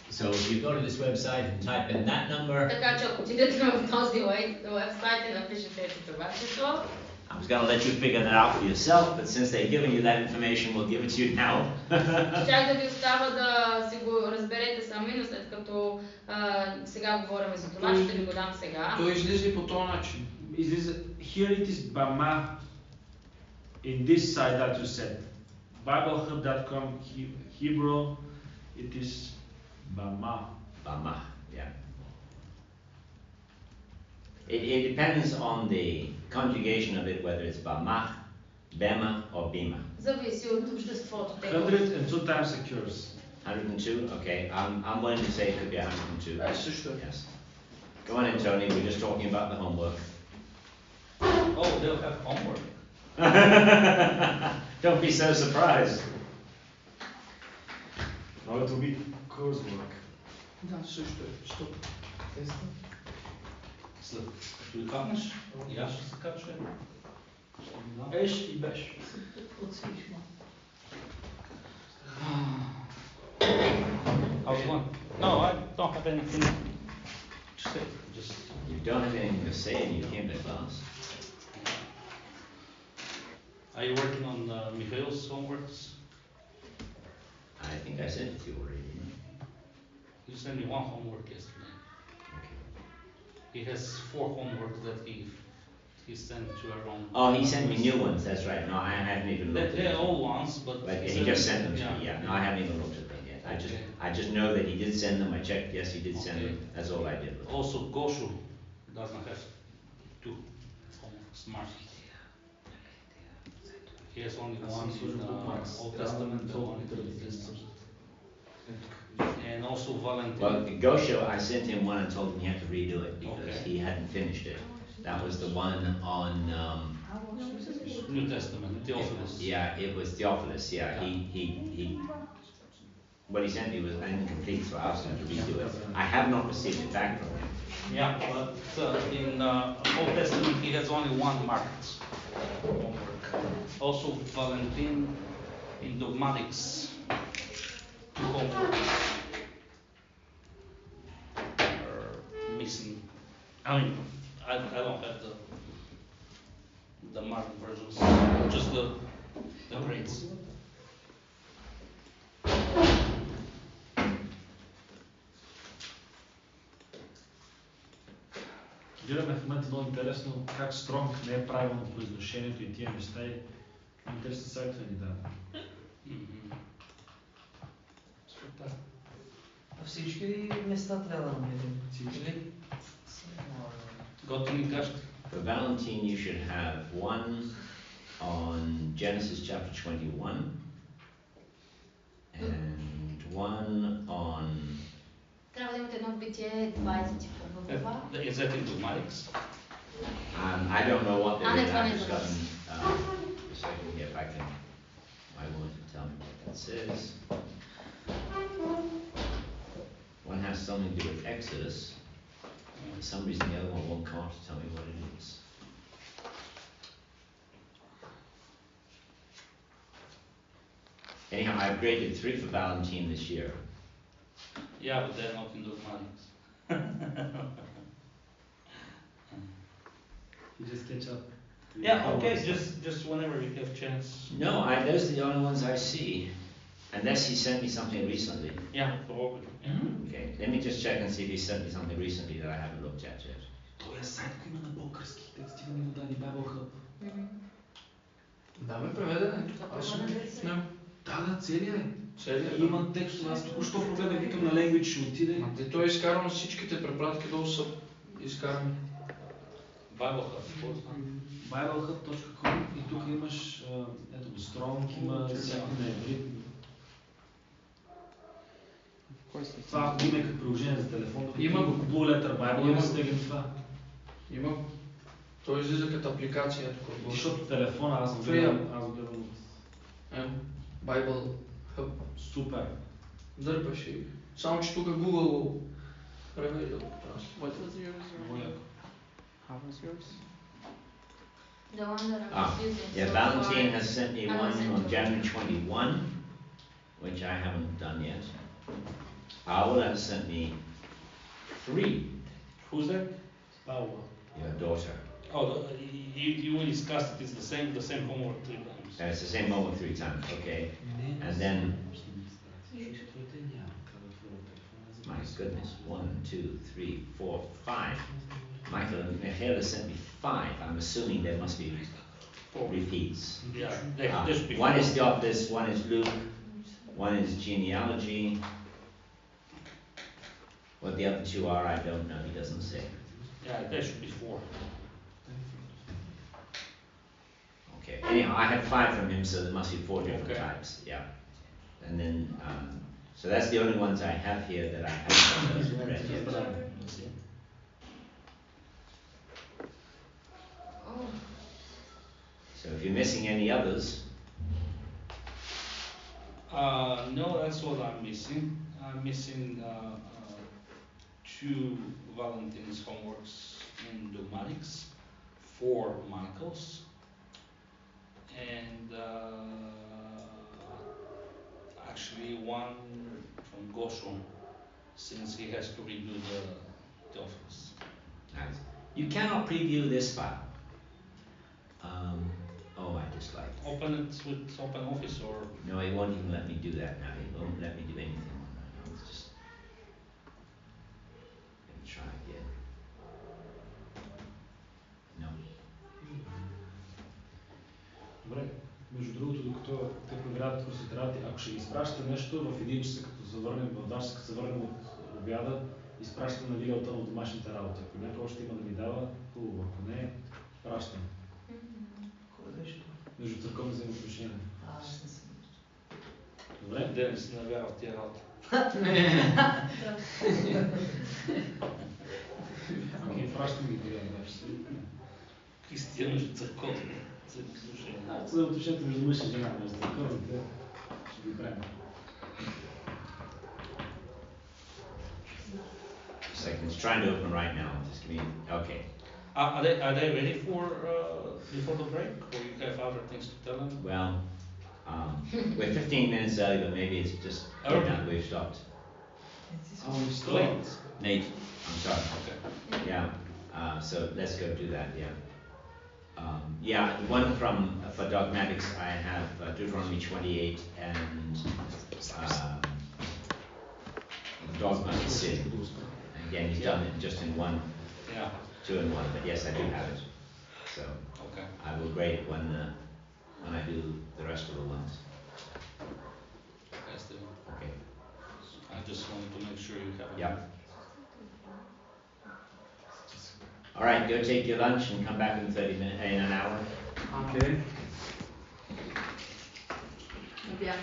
So if you go to this website and type in that number, Така че ако отидете в този уебсайт и напишете това число, I was going to let you figure that out for yourself, but since they're giving you that information, we'll give it to you now. щях да ви остава да си го разберете сами, но след като сега говорим за това, ще ви го дам сега. Той излиза и по този начин. Here it is Bama in this site that you said. BibleHub.com Hebrew, it is Bama. Bama, yeah. It depends on the conjugation of it, whether it's Bama, Bema, or Bima. Зависи от обществото. 102 times occurs. 102? Okay, I'm willing to say it could be 102. Също е. Yes. Go on in, Tony. We're just talking about the homework. Oh, they'll have homework. Don't be so surprised. No, it will be coursework. Да, също е. Стоп. Теста. След. Ще ви хапнеш? И аз ще се кача. Еш и беш. Подсвиш, ма. How's one? No, I don't have anything to say. Just You don't have anything to say and you came to class. are you working on Mikhail's homeworks? I think I sent it to you already, didn't I? You sent me one homework yesterday. Okay. He has 4 homeworks that he sent to our own. Oh, he sent me new ones, that's right. No, I haven't even looked at They're them. old ones, but But he just sent them to me, yeah. No, I haven't even looked at them yet. I just know that he did send them. I checked, yes, he did send them. That's all I did. Also, Goshu doesn't have 2 homeworks marked. He has only one in Old Testament and one in the New Testament. And also Valentin. Well, Gosho, I sent him one and told him he had to redo it because Okay. he hadn't finished it. That was the one on, New Testament, Theophilus. yeah, it was Theophilus, yeah. He what he sent me was incomplete, so I asked him to redo it. I have not received it back from him. Yeah, but in Old Testament he has only one marked homework. Also Valentin in dogmatics, 2 homeworks are missing. I mean, I don't have the marked versions, just the grades. Гледаме в момента много интересно как Стронг не е правилно произношението и тия неща и интересни сайтове ни дава. Супер. А всички места трябва да намерим. Или? Готини кашки. For Valentine, you should have one on Genesis chapter 21 and one on. Трябва да имате едно в Битие 21 глава. Is that in dogmatics? I don't know what they're in. One I've is just gotten a second here if I can. I want to tell me what that says. One has something to do with Exodus. For some reason, the other one won't come up to tell me what it is. Anyhow, I've graded 3 for Valentine this year. Yeah, but they're not in dogmatics. You just catch up. Yeah, okay, just whenever you have chance. No, those are the only ones I see. Unless he sent me something recently. Yeah, probably. Okay, let me just check and see if he sent me something recently that I haven't looked at yet. Той е сайт, който има на български тексти, да ни го даде BibleHub. Да, ме преведене. Аз съм в него. Да, целият е. Целият, Има текстове, аз току-що прогледах, викам на Language, ще отиде. Той е изкарано, всичките препратки долу са изкарани. BibleHub. BibleHub.com и тук имаш, ето го, Strong, има всякакви на еврит. Това го има като приложение за телефон. Има го. Blue Letter Bible, има стегнем това. Има го. Той излиза като апликация тук. Защото телефона аз го гледам от... Bible Hub. Супер. Дърпаш и... Само че тук Google го превежда. What was yours? How was yours? The one that I'm using. Yeah, so Valentine far. has sent me I one sent on you. January 21, which I haven't done yet. Paola has sent me 3. Who's that? Paula. Your daughter. Oh, you discussed it. It's the same homework 3 times. It's the same moment 3 times, okay? And then, my goodness, 1, 2, 3, 4, 5. Michaela sent me 5. I'm assuming there must be 4 repeats. Yeah, there should be 1 4. is Theophilus, 1 is Luke, 1 is genealogy. What the other 2 are, I don't know. He doesn't say. Yeah, there should be 4. Okay. Anyhow, I had 5 from him, so there must be 4 different Okay. types. Yeah. And then, so that's the only ones I have here that I haven't read yet. Oh. So if you're missing any others, No, that's what I'm missing. I'm missing 2 Valentine's homeworks in dogmatics, 4 Marcos, and actually 1 from Gosho, since he has to redo the Theophilus. nice. You cannot preview this file. Oh, I dislike it. Open it with Open Office or No, it won't even let me do that now. It won't let me do anything on that. I'll just let me try again. No. Добре, между другото, докато те проверяват просветерати, ако ще изпращате нещо в 1 часа, като завърнем, в 2 часа, като се върнем от обяда, изпращате на видеото от домашните работи. Ако някой още има да ми дава, хубаво. Ако не, пращам. Между църковни взаимоотношения. Добре? Денис не навява в тия работа. Ако ги пращам ги тогава, абсолютно. Християн между църковни взаимоотношения. Взаимоотношенията между мъж и жена, между църковните, ще ги правим. It's trying to open right now. Just give me. Okay. Are they ready for before the break, or you have other things to tell them? Well, we're 15 minutes early, but maybe it's just now we've stopped. Oh, we've stopped. Late. Nate, I'm sorry. Okay. Yeah. So let's go do that. Yeah. Yeah. The one for dogmatics, I have Deuteronomy 28 and dogma of sin. Again, he's done it just in 1, Yeah. 2 and 1. But yes, I do have it. So Okay. I will grade it when I do the rest of the ones. Yes, they will. Okay. I just wanted to make sure you have it. Yep. All right, go take your lunch and come back in 30 minutes, in an hour. Okay. Обяд.